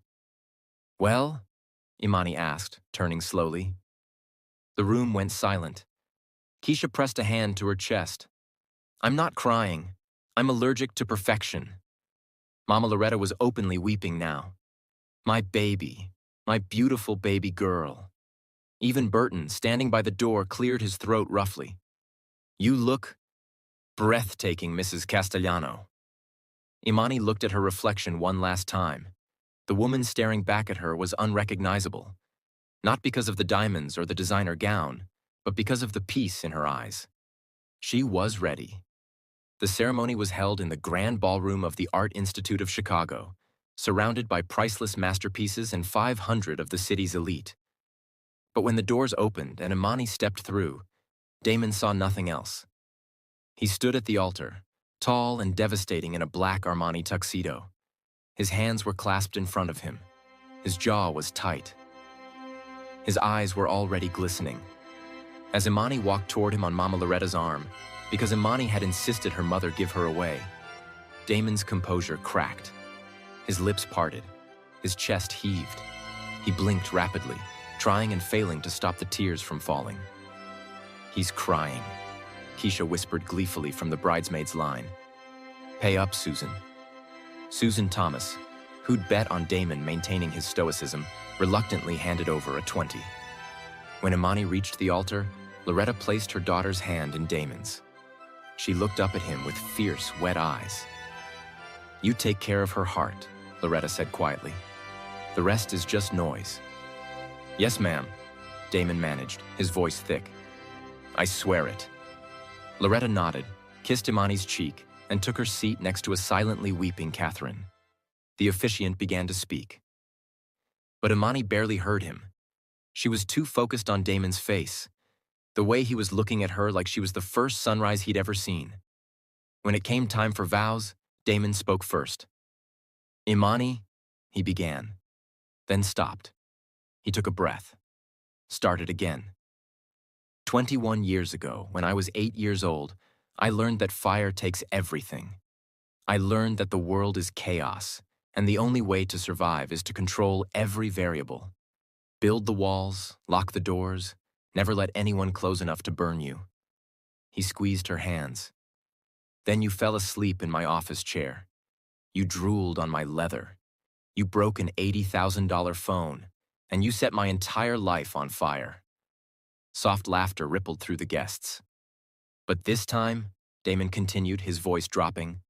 "Well?" Imani asked, turning slowly. The room went silent. Keisha pressed a hand to her chest. "I'm not crying. I'm allergic to perfection." Mama Loretta was openly weeping now. "My baby, my beautiful baby girl." Even Burton, standing by the door, cleared his throat roughly. "You look breathtaking, Mrs. Castellano." Imani looked at her reflection one last time. The woman staring back at her was unrecognizable, not because of the diamonds or the designer gown, but because of the peace in her eyes. She was ready. The ceremony was held in the Grand Ballroom of the Art Institute of Chicago, surrounded by priceless masterpieces and 500 of the city's elite. But when the doors opened and Imani stepped through, Damon saw nothing else. He stood at the altar, tall and devastating in a black Armani tuxedo. His hands were clasped in front of him. His jaw was tight. His eyes were already glistening. As Imani walked toward him on Mama Loretta's arm, because Imani had insisted her mother give her away, Damon's composure cracked. His lips parted. His chest heaved. He blinked rapidly, trying and failing to stop the tears from falling. "He's crying," Keisha whispered gleefully from the bridesmaid's line. "Pay up, Susan." Susan Thomas, who'd bet on Damon maintaining his stoicism, reluctantly handed over a 20. When Imani reached the altar, Loretta placed her daughter's hand in Damon's. She looked up at him with fierce, wet eyes. "You take care of her heart," Loretta said quietly. "The rest is just noise." "Yes, ma'am," Damon managed, his voice thick. "I swear it." Loretta nodded, kissed Imani's cheek, and took her seat next to a silently weeping Catherine. The officiant began to speak. But Imani barely heard him. She was too focused on Damon's face. The way he was looking at her like she was the first sunrise he'd ever seen. When it came time for vows, Damon spoke first. Imani, he began, then stopped. He took a breath, started again. 21 years ago, when I was 8 years old, I learned that fire takes everything. I learned that the world is chaos, and the only way to survive is to control every variable. Build the walls, lock the doors, never let anyone close enough to burn you. He squeezed her hands. Then you fell asleep in my office chair. You drooled on my leather. You broke an $80,000 phone, and you set my entire life on fire. Soft laughter rippled through the guests. But this time, Damon continued, his voice dropping,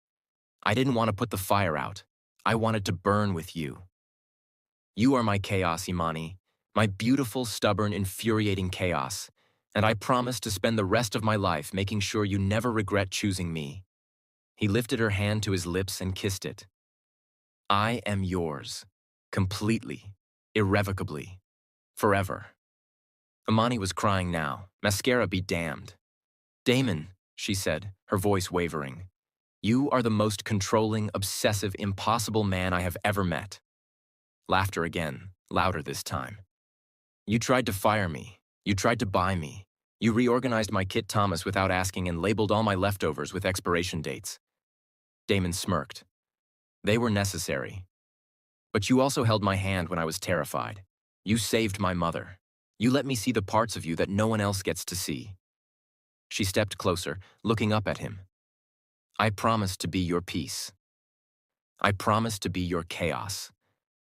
I didn't want to put the fire out. I wanted to burn with you. You are my chaos, Imani, my beautiful, stubborn, infuriating chaos, and I promise to spend the rest of my life making sure you never regret choosing me. He lifted her hand to his lips and kissed it. I am yours, completely, irrevocably, forever. Imani was crying now. Mascara be damned. Damon, she said, her voice wavering, you are the most controlling, obsessive, impossible man I have ever met. Laughter again, louder this time. You tried to fire me. You tried to buy me. You reorganized my Kit Thomas without asking and labeled all my leftovers with expiration dates. Damon smirked. They were necessary. But you also held my hand when I was terrified. You saved my mother. You let me see the parts of you that no one else gets to see. She stepped closer, looking up at him. I promise to be your peace. I promise to be your chaos.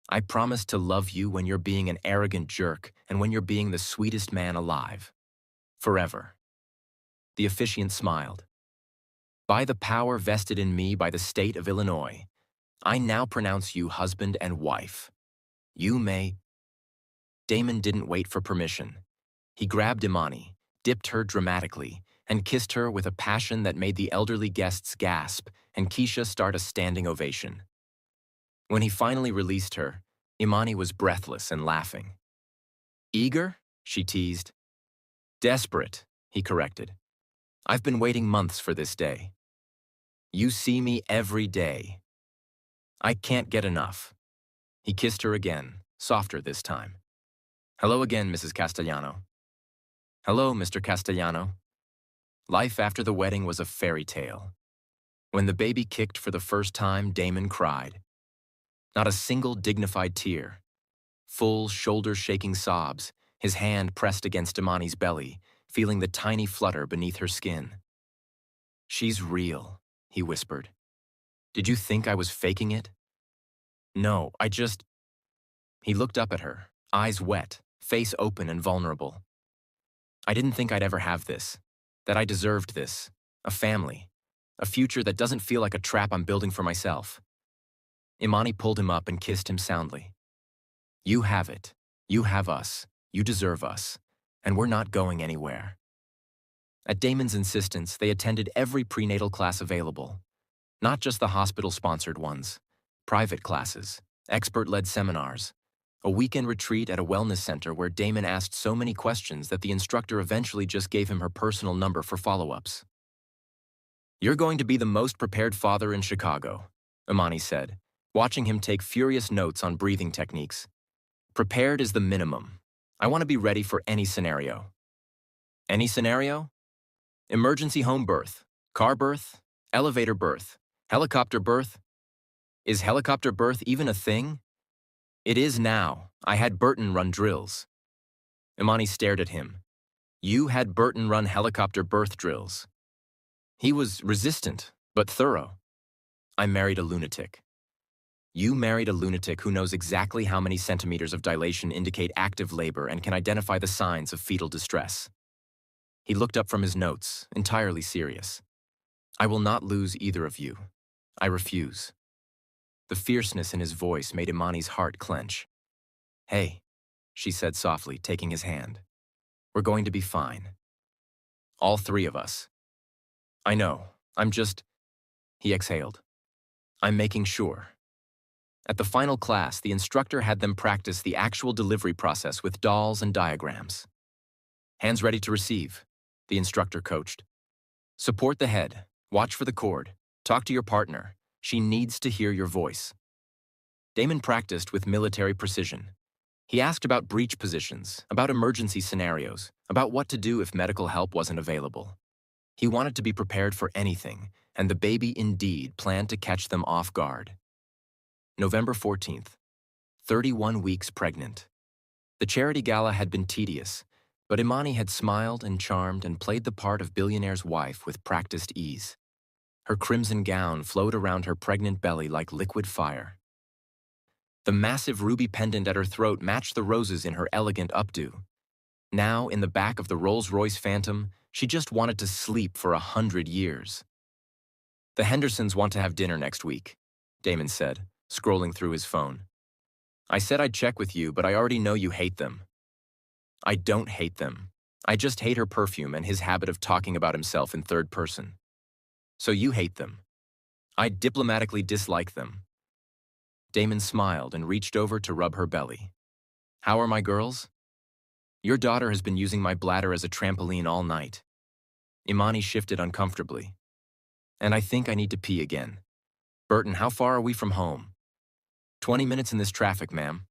I promise to love you when you're being an arrogant jerk and when you're being the sweetest man alive. Forever. The officiant smiled. By the power vested in me by the state of Illinois, I now pronounce you husband and wife. You may... Damon didn't wait for permission. He grabbed Imani, dipped her dramatically, and kissed her with a passion that made the elderly guests gasp and Keisha start a standing ovation. When he finally released her, Imani was breathless and laughing. Eager? She teased. Desperate, he corrected. I've been waiting months for this day. You see me every day. I can't get enough. He kissed her again, softer this time. Hello again, Mrs. Castellano. Hello, Mr. Castellano. Life after the wedding was a fairy tale. When the baby kicked for the first time, Damon cried. Not a single dignified tear. Full, shoulder-shaking sobs, his hand pressed against Imani's belly, feeling the tiny flutter beneath her skin. She's real, he whispered. Did you think I was faking it? No, He looked up at her, eyes wet, face open and vulnerable. I didn't think I'd ever have this, that I deserved this, a family, a future that doesn't feel like a trap I'm building for myself. Imani pulled him up and kissed him soundly. You have it. You have us. You deserve us. And we're not going anywhere. At Damon's insistence, they attended every prenatal class available. Not just the hospital-sponsored ones. Private classes, expert-led seminars, a weekend retreat at a wellness center where Damon asked so many questions that the instructor eventually just gave him her personal number for follow-ups. You're going to be the most prepared father in Chicago, Imani said, watching him take furious notes on breathing techniques. Prepared is the minimum. I want to be ready for any scenario. Any scenario? Emergency home birth, car birth, elevator birth, helicopter birth. Is helicopter birth even a thing? It is now. I had Burton run drills. Imani stared at him. You had Burton run helicopter birth drills. He was resistant, but thorough. I married a lunatic. You married a lunatic who knows exactly how many centimeters of dilation indicate active labor and can identify the signs of fetal distress. He looked up from his notes, entirely serious. I will not lose either of you. I refuse. The fierceness in his voice made Imani's heart clench. Hey, she said softly, taking his hand. We're going to be fine. All three of us. I know, he exhaled. I'm making sure. At the final class, the instructor had them practice the actual delivery process with dolls and diagrams. Hands ready to receive. the instructor coached. Support the head. Watch for the cord. Talk to your partner. She needs to hear your voice. Damon practiced with military precision. He asked about breach positions, about emergency scenarios, about what to do if medical help wasn't available. He wanted to be prepared for anything, and the baby indeed planned to catch them off guard. November 14th, 31 weeks pregnant. The charity gala had been tedious, but Imani had smiled and charmed and played the part of Billionaire's wife with practiced ease. Her crimson gown flowed around her pregnant belly like liquid fire. The massive ruby pendant at her throat matched the roses in her elegant updo. Now, in the back of the Rolls-Royce Phantom, she just wanted to sleep for 100 years. The Hendersons want to have dinner next week, Damon said, scrolling through his phone. I said I'd check with you, but I already know you hate them. I don't hate them. I just hate her perfume and his habit of talking about himself in third person. So you hate them. I diplomatically dislike them. Damon smiled and reached over to rub her belly. How are my girls? Your daughter has been using my bladder as a trampoline all night. Imani shifted uncomfortably. And I think I need to pee again. Burton, how far are we from home? 20 minutes in this traffic, ma'am,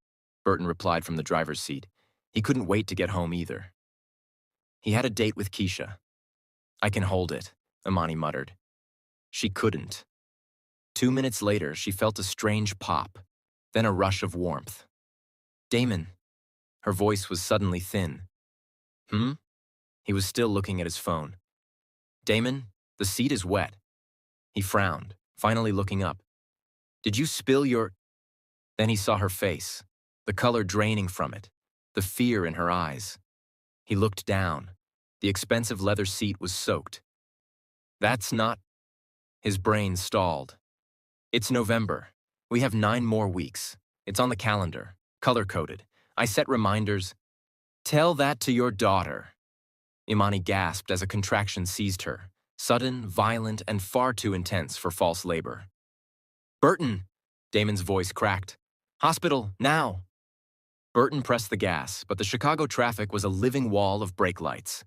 Burton replied from the driver's seat. He couldn't wait to get home either. He had a date with Keisha. I can hold it, Imani muttered. She couldn't. 2 minutes later, she felt a strange pop, then a rush of warmth. Damon. Her voice was suddenly thin. He was still looking at his phone. Damon, the seat is wet. He frowned, finally looking up. Did you spill your... Then he saw her face, the color draining from it, the fear in her eyes. He looked down. The expensive leather seat was soaked. That's not... His brain stalled. It's November. We have 9 more weeks. It's on the calendar, color-coded. I set reminders. Tell that to your daughter. Imani gasped as a contraction seized her, sudden, violent, and far too intense for false labor. Burton! Damon's voice cracked. Hospital, now! Burton pressed the gas, but the Chicago traffic was a living wall of brake lights.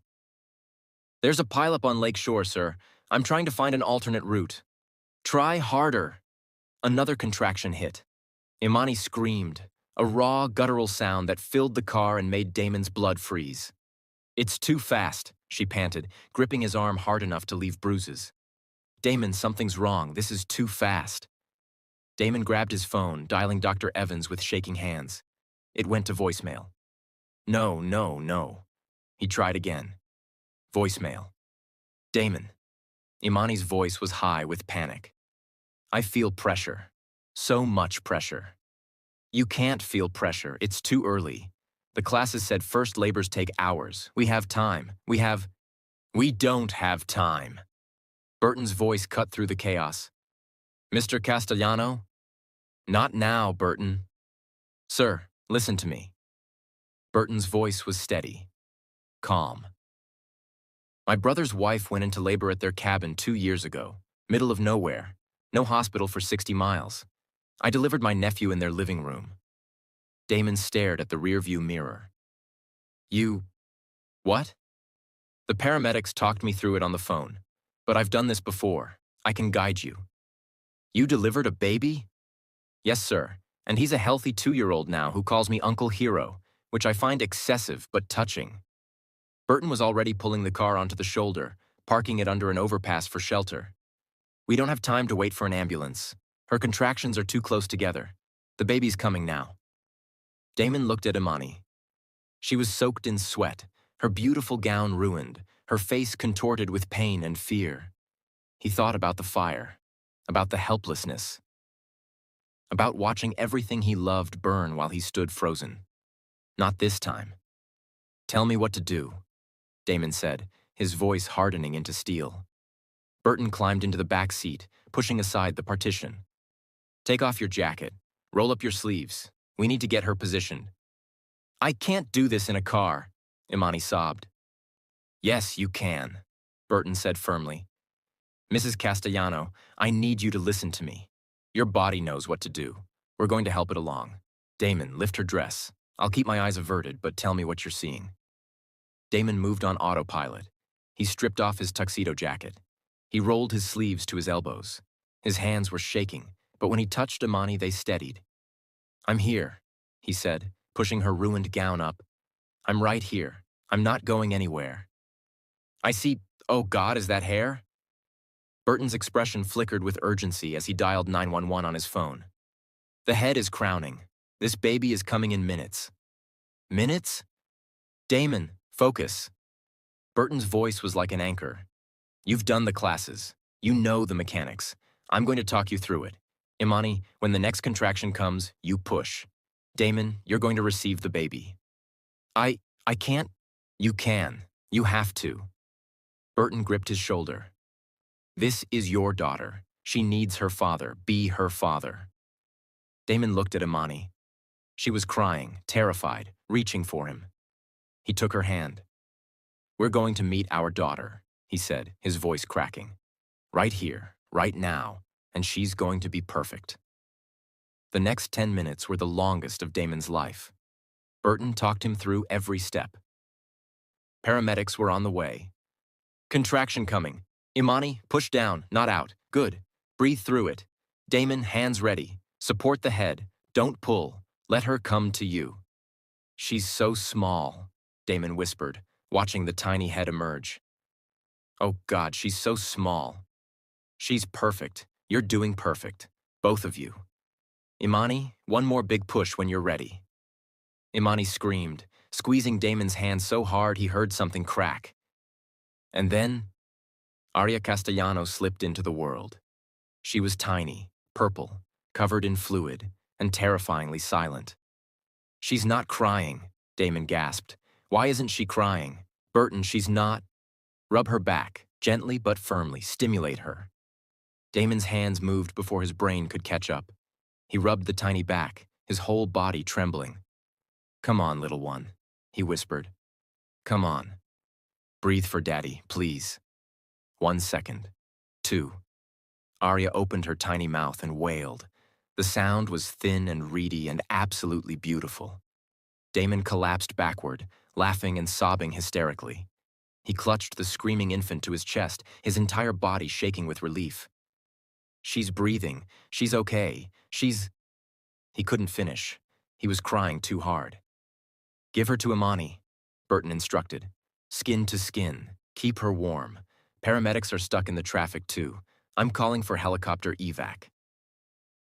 There's a pileup on Lake Shore, sir. I'm trying to find an alternate route. Try harder. Another contraction hit. Imani screamed, a raw, guttural sound that filled the car and made Damon's blood freeze. It's too fast, she panted, gripping his arm hard enough to leave bruises. Damon, something's wrong. This is too fast. Damon grabbed his phone, dialing Dr. Evans with shaking hands. It went to voicemail. No, no, no. He tried again. Voicemail. Damon. Imani's voice was high with panic. I feel pressure. So much pressure. You can't feel pressure. It's too early. The classes said first labors take hours. We have time. We don't have time. Burton's voice cut through the chaos. Mr. Castellano? Not now, Burton. Sir, listen to me. Burton's voice was steady, calm. My brother's wife went into labor at their cabin 2 years ago, middle of nowhere, no hospital for 60 miles. I delivered my nephew in their living room. Damon stared at the rearview mirror. You... what? The paramedics talked me through it on the phone, but I've done this before. I can guide you. You delivered a baby? Yes, sir, and he's a healthy 2-year-old now who calls me Uncle Hero, which I find excessive but touching. Burton was already pulling the car onto the shoulder, parking it under an overpass for shelter. We don't have time to wait for an ambulance. Her contractions are too close together. The baby's coming now. Damon looked at Imani. She was soaked in sweat, her beautiful gown ruined, her face contorted with pain and fear. He thought about the fire, about the helplessness, about watching everything he loved burn while he stood frozen. Not this time. Tell me what to do, Damon said, his voice hardening into steel. Burton climbed into the back seat, pushing aside the partition. Take off your jacket. Roll up your sleeves. We need to get her positioned. I can't do this in a car, Imani sobbed. Yes, you can, Burton said firmly. Mrs. Castellano, I need you to listen to me. Your body knows what to do. We're going to help it along. Damon, lift her dress. I'll keep my eyes averted, but tell me what you're seeing. Damon moved on autopilot. He stripped off his tuxedo jacket. He rolled his sleeves to his elbows. His hands were shaking, but when he touched Imani, they steadied. "I'm here," he said, pushing her ruined gown up. "I'm right here. I'm not going anywhere." "I see, oh God, is that hair?" Burton's expression flickered with urgency as he dialed 911 on his phone. "The head is crowning. This baby is coming in minutes." "Minutes?" "Damon, focus." Burton's voice was like an anchor. "You've done the classes. You know the mechanics. I'm going to talk you through it. Imani, when the next contraction comes, you push. Damon, you're going to receive the baby." I can't." "You can. You have to." Burton gripped his shoulder. "This is your daughter. She needs her father. Be her father." Damon looked at Imani. She was crying, terrified, reaching for him. He took her hand. "We're going to meet our daughter," he said, his voice cracking. "Right here, right now, and she's going to be perfect." The next 10 minutes were the longest of Damon's life. Burton talked him through every step. Paramedics were on the way. "Contraction coming. Imani, push down, not out. Good. Breathe through it. Damon, hands ready. Support the head. Don't pull. Let her come to you." "She's so small," Damon whispered, watching the tiny head emerge. "Oh God, she's so small." "She's perfect. You're doing perfect. Both of you. Imani, one more big push when you're ready." Imani screamed, squeezing Damon's hand so hard he heard something crack. And then, Arya Castellano slipped into the world. She was tiny, purple, covered in fluid, and terrifyingly silent. "She's not crying," Damon gasped. "Why isn't she crying? Burton, she's not." "Rub her back, gently but firmly, stimulate her." Damon's hands moved before his brain could catch up. He rubbed the tiny back, his whole body trembling. "Come on, little one," he whispered. "Come on. Breathe for Daddy, please." 1 second. 2. Arya opened her tiny mouth and wailed. The sound was thin and reedy and absolutely beautiful. Damon collapsed backward, laughing and sobbing hysterically. He clutched the screaming infant to his chest, his entire body shaking with relief. "She's breathing. She's okay. She's—" He couldn't finish. He was crying too hard. "Give her to Imani," Burton instructed. "Skin to skin. Keep her warm. Paramedics are stuck in the traffic too. I'm calling for helicopter evac."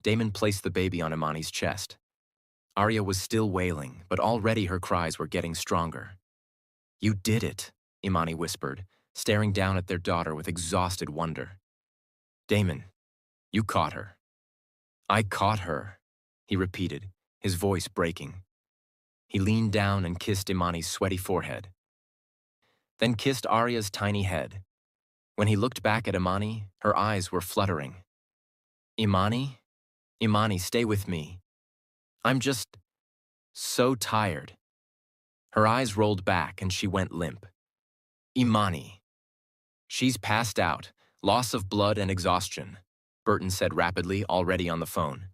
Damon placed the baby on Imani's chest. Arya was still wailing, but already her cries were getting stronger. "You did it," Imani whispered, staring down at their daughter with exhausted wonder. "Damon, you caught her." "I caught her," he repeated, his voice breaking. He leaned down and kissed Imani's sweaty forehead, then kissed Arya's tiny head. When he looked back at Imani, her eyes were fluttering. "Imani? Imani, stay with me. I'm just so tired." Her eyes rolled back and she went limp. "Imani." "She's passed out, loss of blood and exhaustion," Burton said rapidly, already on the phone.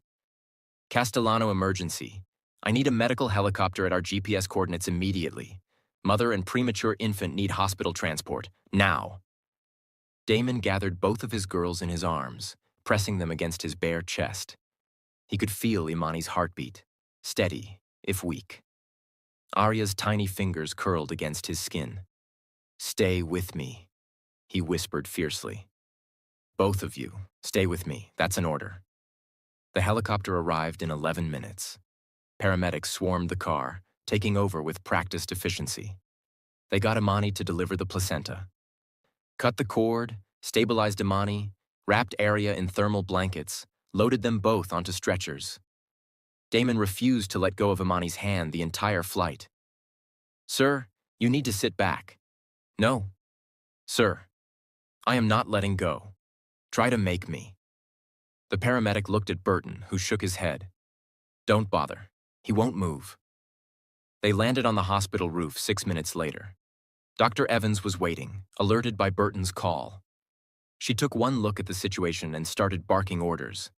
"Castellano emergency. I need a medical helicopter at our GPS coordinates immediately. Mother and premature infant need hospital transport, now." Damon gathered both of his girls in his arms, pressing them against his bare chest. He could feel Imani's heartbeat, steady, if weak. Arya's tiny fingers curled against his skin. "Stay with me," he whispered fiercely. "Both of you, stay with me. That's an order." The helicopter arrived in 11 minutes. Paramedics swarmed the car, taking over with practiced efficiency. They got Imani to deliver the placenta. Cut the cord, stabilized Imani, wrapped Arya in thermal blankets, loaded them both onto stretchers. Damon refused to let go of Imani's hand the entire flight. "Sir, you need to sit back." "No. Sir, I am not letting go. Try to make me." The paramedic looked at Burton, who shook his head. "Don't bother. He won't move." They landed on the hospital roof 6 minutes later. Dr. Evans was waiting, alerted by Burton's call. She took one look at the situation and started barking orders.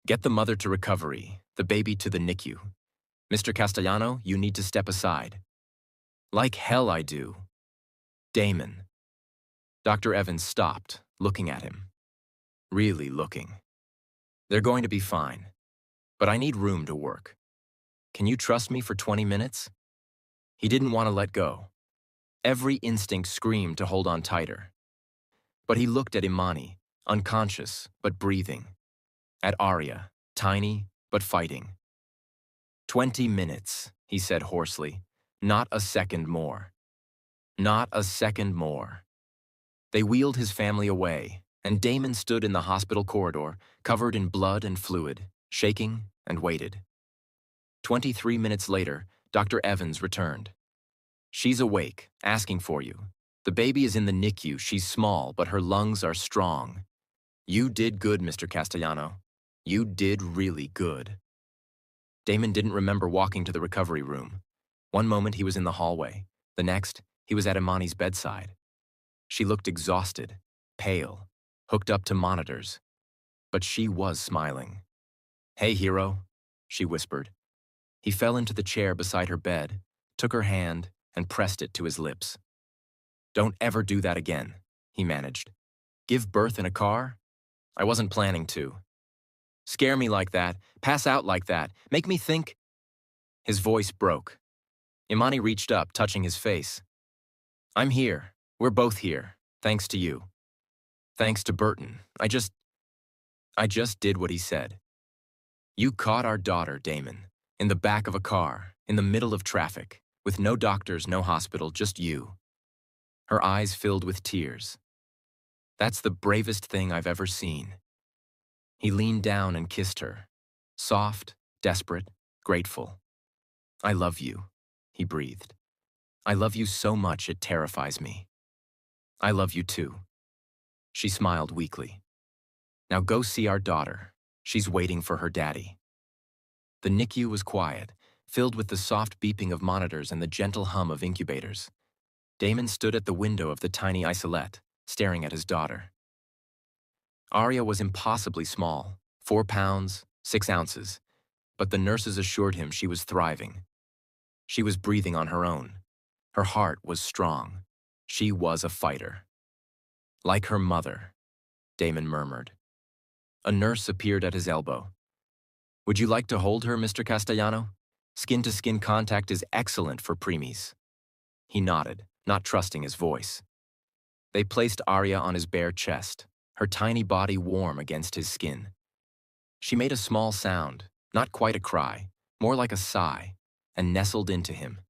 "Get the mother to recovery, the baby to the NICU. Mr. Castellano, you need to step aside." "Like hell I do." "Damon." Dr. Evans stopped, looking at him. Really looking. They're going to be fine. But I need room to work. Can you trust me for 20 minutes? He didn't want to let go. Every instinct screamed to hold on tighter. But he looked at Imani, unconscious but breathing. At Arya, tiny but fighting. 20 minutes, he said hoarsely. Not a second more. Not a second more. They wheeled his family away, and Damon stood in the hospital corridor, covered in blood and fluid, shaking and waited. 23 minutes later, Dr. Evans returned. She's awake, asking for you. The baby is in the NICU. She's small, but her lungs are strong. You did good, Mr. Castellano. You did really good. Damon didn't remember walking to the recovery room. One moment he was in the hallway. The next, he was at Imani's bedside. She looked exhausted, pale, hooked up to monitors. But she was smiling. "Hey, hero," she whispered. He fell into the chair beside her bed, took her hand, and pressed it to his lips. "Don't ever do that again," he managed. "Give birth in a car? I wasn't planning to. Scare me like that, pass out like that, make me think." His voice broke. Imani reached up, touching his face. "I'm here. We're both here. Thanks to you. Thanks to Burton. I just did what he said. You caught our daughter, Damon, in the back of a car, in the middle of traffic, with no doctors, no hospital, just you." Her eyes filled with tears. "That's the bravest thing I've ever seen." He leaned down and kissed her, soft, desperate, grateful. "I love you," he breathed. "I love you so much it terrifies me." "I love you too." She smiled weakly. "Now go see our daughter. She's waiting for her daddy." The NICU was quiet, filled with the soft beeping of monitors and the gentle hum of incubators. Damon stood at the window of the tiny isolette, staring at his daughter. Arya was impossibly small, 4 pounds, 6 ounces, but the nurses assured him she was thriving. She was breathing on her own. Her heart was strong. She was a fighter. "Like her mother," Damon murmured. A nurse appeared at his elbow. "Would you like to hold her, Mr. Castellano? Skin-to-skin contact is excellent for preemies." He nodded, not trusting his voice. They placed Arya on his bare chest, her tiny body warm against his skin. She made a small sound, not quite a cry, more like a sigh, and nestled into him.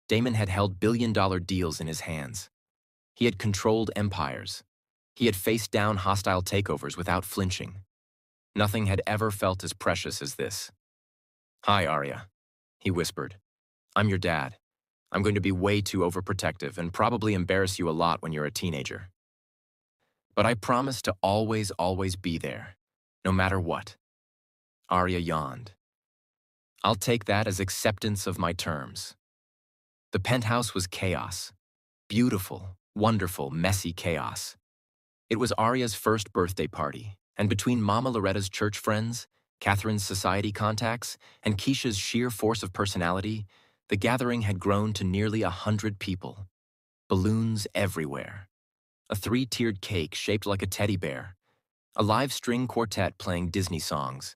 Damon had held billion-dollar deals in his hands. He had controlled empires. He had faced down hostile takeovers without flinching. Nothing had ever felt as precious as this. "Hi, Arya," he whispered. "I'm your dad. I'm going to be way too overprotective and probably embarrass you a lot when you're a teenager. But I promise to always, always be there, no matter what." Arya yawned. "I'll take that as acceptance of my terms." The penthouse was chaos. Beautiful, wonderful, messy chaos. It was Arya's first birthday party, and between Mama Loretta's church friends, Catherine's society contacts, and Keisha's sheer force of personality, the gathering had grown to nearly 100 people. Balloons everywhere. A 3-tiered cake shaped like a teddy bear. A live string quartet playing Disney songs.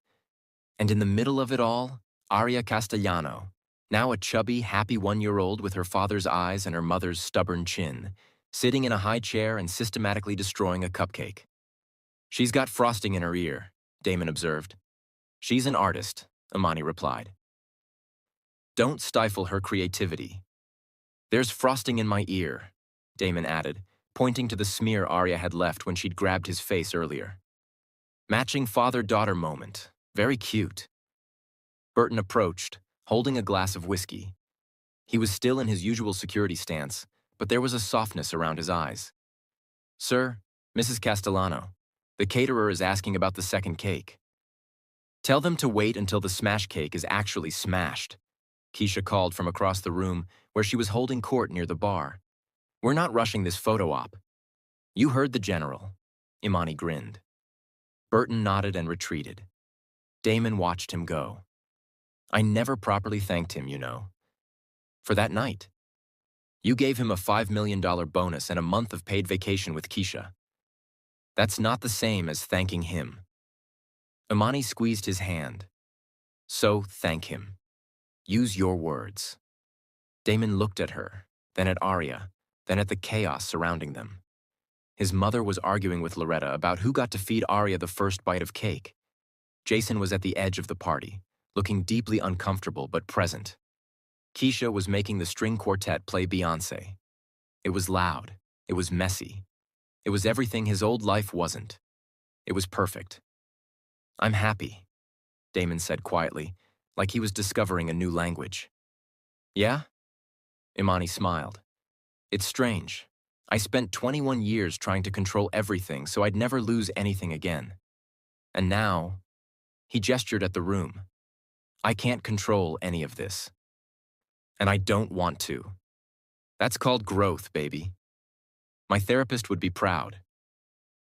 And in the middle of it all, Arya Castellano, now a chubby, happy 1-year-old with her father's eyes and her mother's stubborn chin, sitting in a high chair and systematically destroying a cupcake. "She's got frosting in her ear," Damon observed. "She's an artist," Imani replied. "Don't stifle her creativity." "There's frosting in my ear," Damon added, pointing to the smear Arya had left when she'd grabbed his face earlier. "Matching father-daughter moment. Very cute." Burton approached, holding a glass of whiskey. He was still in his usual security stance, but there was a softness around his eyes. "Sir, Mrs. Castellano, the caterer is asking about the second cake." "Tell them to wait until the smash cake is actually smashed," Keisha called from across the room where she was holding court near the bar. "We're not rushing this photo op." "You heard the general," Imani grinned. Burton nodded and retreated. Damon watched him go. "I never properly thanked him, you know. For that night. You gave him a $5 million bonus and a month of paid vacation with Keisha. That's not the same as thanking him. Imani squeezed his hand. So, thank him. Use your words. Damon looked at her, then at Arya, then at the chaos surrounding them. His mother was arguing with Loretta about who got to feed Arya the first bite of cake. Jason was at the edge of the party, looking deeply uncomfortable but present. Keisha was making the string quartet play Beyoncé. It was loud. It was messy. It was everything his old life wasn't. It was perfect. I'm happy, Damon said quietly, like he was discovering a new language. Yeah? Imani smiled. It's strange. I spent 21 years trying to control everything so I'd never lose anything again. And now, he gestured at the room. I can't control any of this. And I don't want to. That's called growth, baby. My therapist would be proud.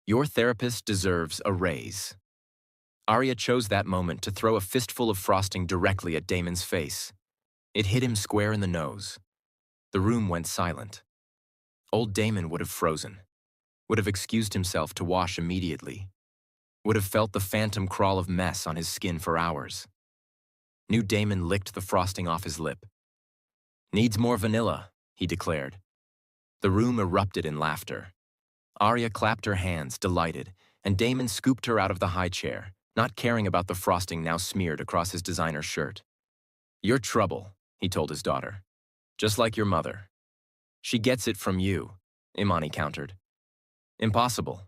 Your therapist deserves a raise. Arya chose that moment to throw a fistful of frosting directly at Damon's face. It hit him square in the nose. The room went silent. Old Damon would have frozen, would have excused himself to wash immediately, would have felt the phantom crawl of mess on his skin for hours. New Damon licked the frosting off his lip. Needs more vanilla, he declared. The room erupted in laughter. Arya clapped her hands, delighted, and Damon scooped her out of the high chair, not caring about the frosting now smeared across his designer shirt. You're trouble, he told his daughter. Just like your mother. She gets it from you, Imani countered. Impossible.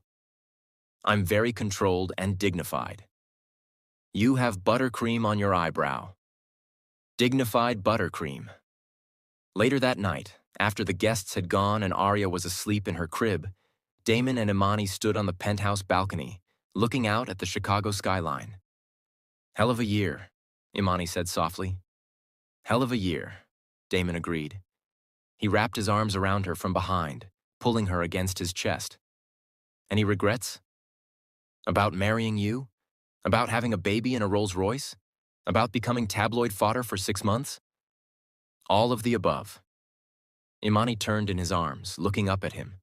I'm very controlled and dignified. You have buttercream on your eyebrow. Dignified buttercream. Later that night, after the guests had gone and Arya was asleep in her crib, Damon and Imani stood on the penthouse balcony, looking out at the Chicago skyline. Hell of a year, Imani said softly. Hell of a year, Damon agreed. He wrapped his arms around her from behind, pulling her against his chest. Any regrets? About marrying you? About having a baby in a Rolls Royce? About becoming tabloid fodder for 6 months? All of the above. Imani turned in his arms, looking up at him.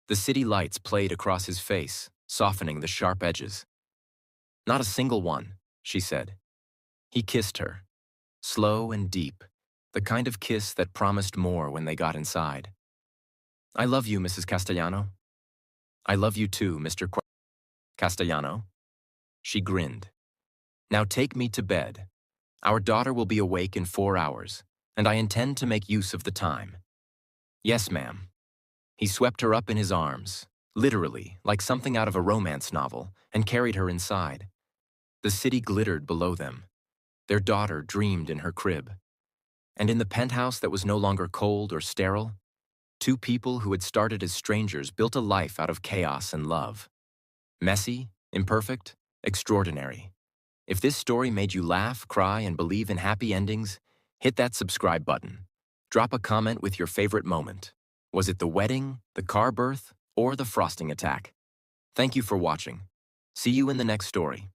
The city lights played across his face, softening the sharp edges. Not a single one, she said. He kissed her, slow and deep, the kind of kiss that promised more when they got inside. I love you, Mrs. Castellano. I love you too, Mr. Castellano. She grinned. Now take me to bed. Our daughter will be awake in 4 hours, and I intend to make use of the time. Yes, ma'am. He swept her up in his arms, literally, like something out of a romance novel, and carried her inside. The city glittered below them. Their daughter dreamed in her crib. And in the penthouse that was no longer cold or sterile, 2 people who had started as strangers built a life out of chaos and love. Messy, imperfect, extraordinary. If this story made you laugh, cry, and believe in happy endings, hit that subscribe button. Drop a comment with your favorite moment. Was it the wedding, the car birth, or the frosting attack? Thank you for watching. See you in the next story.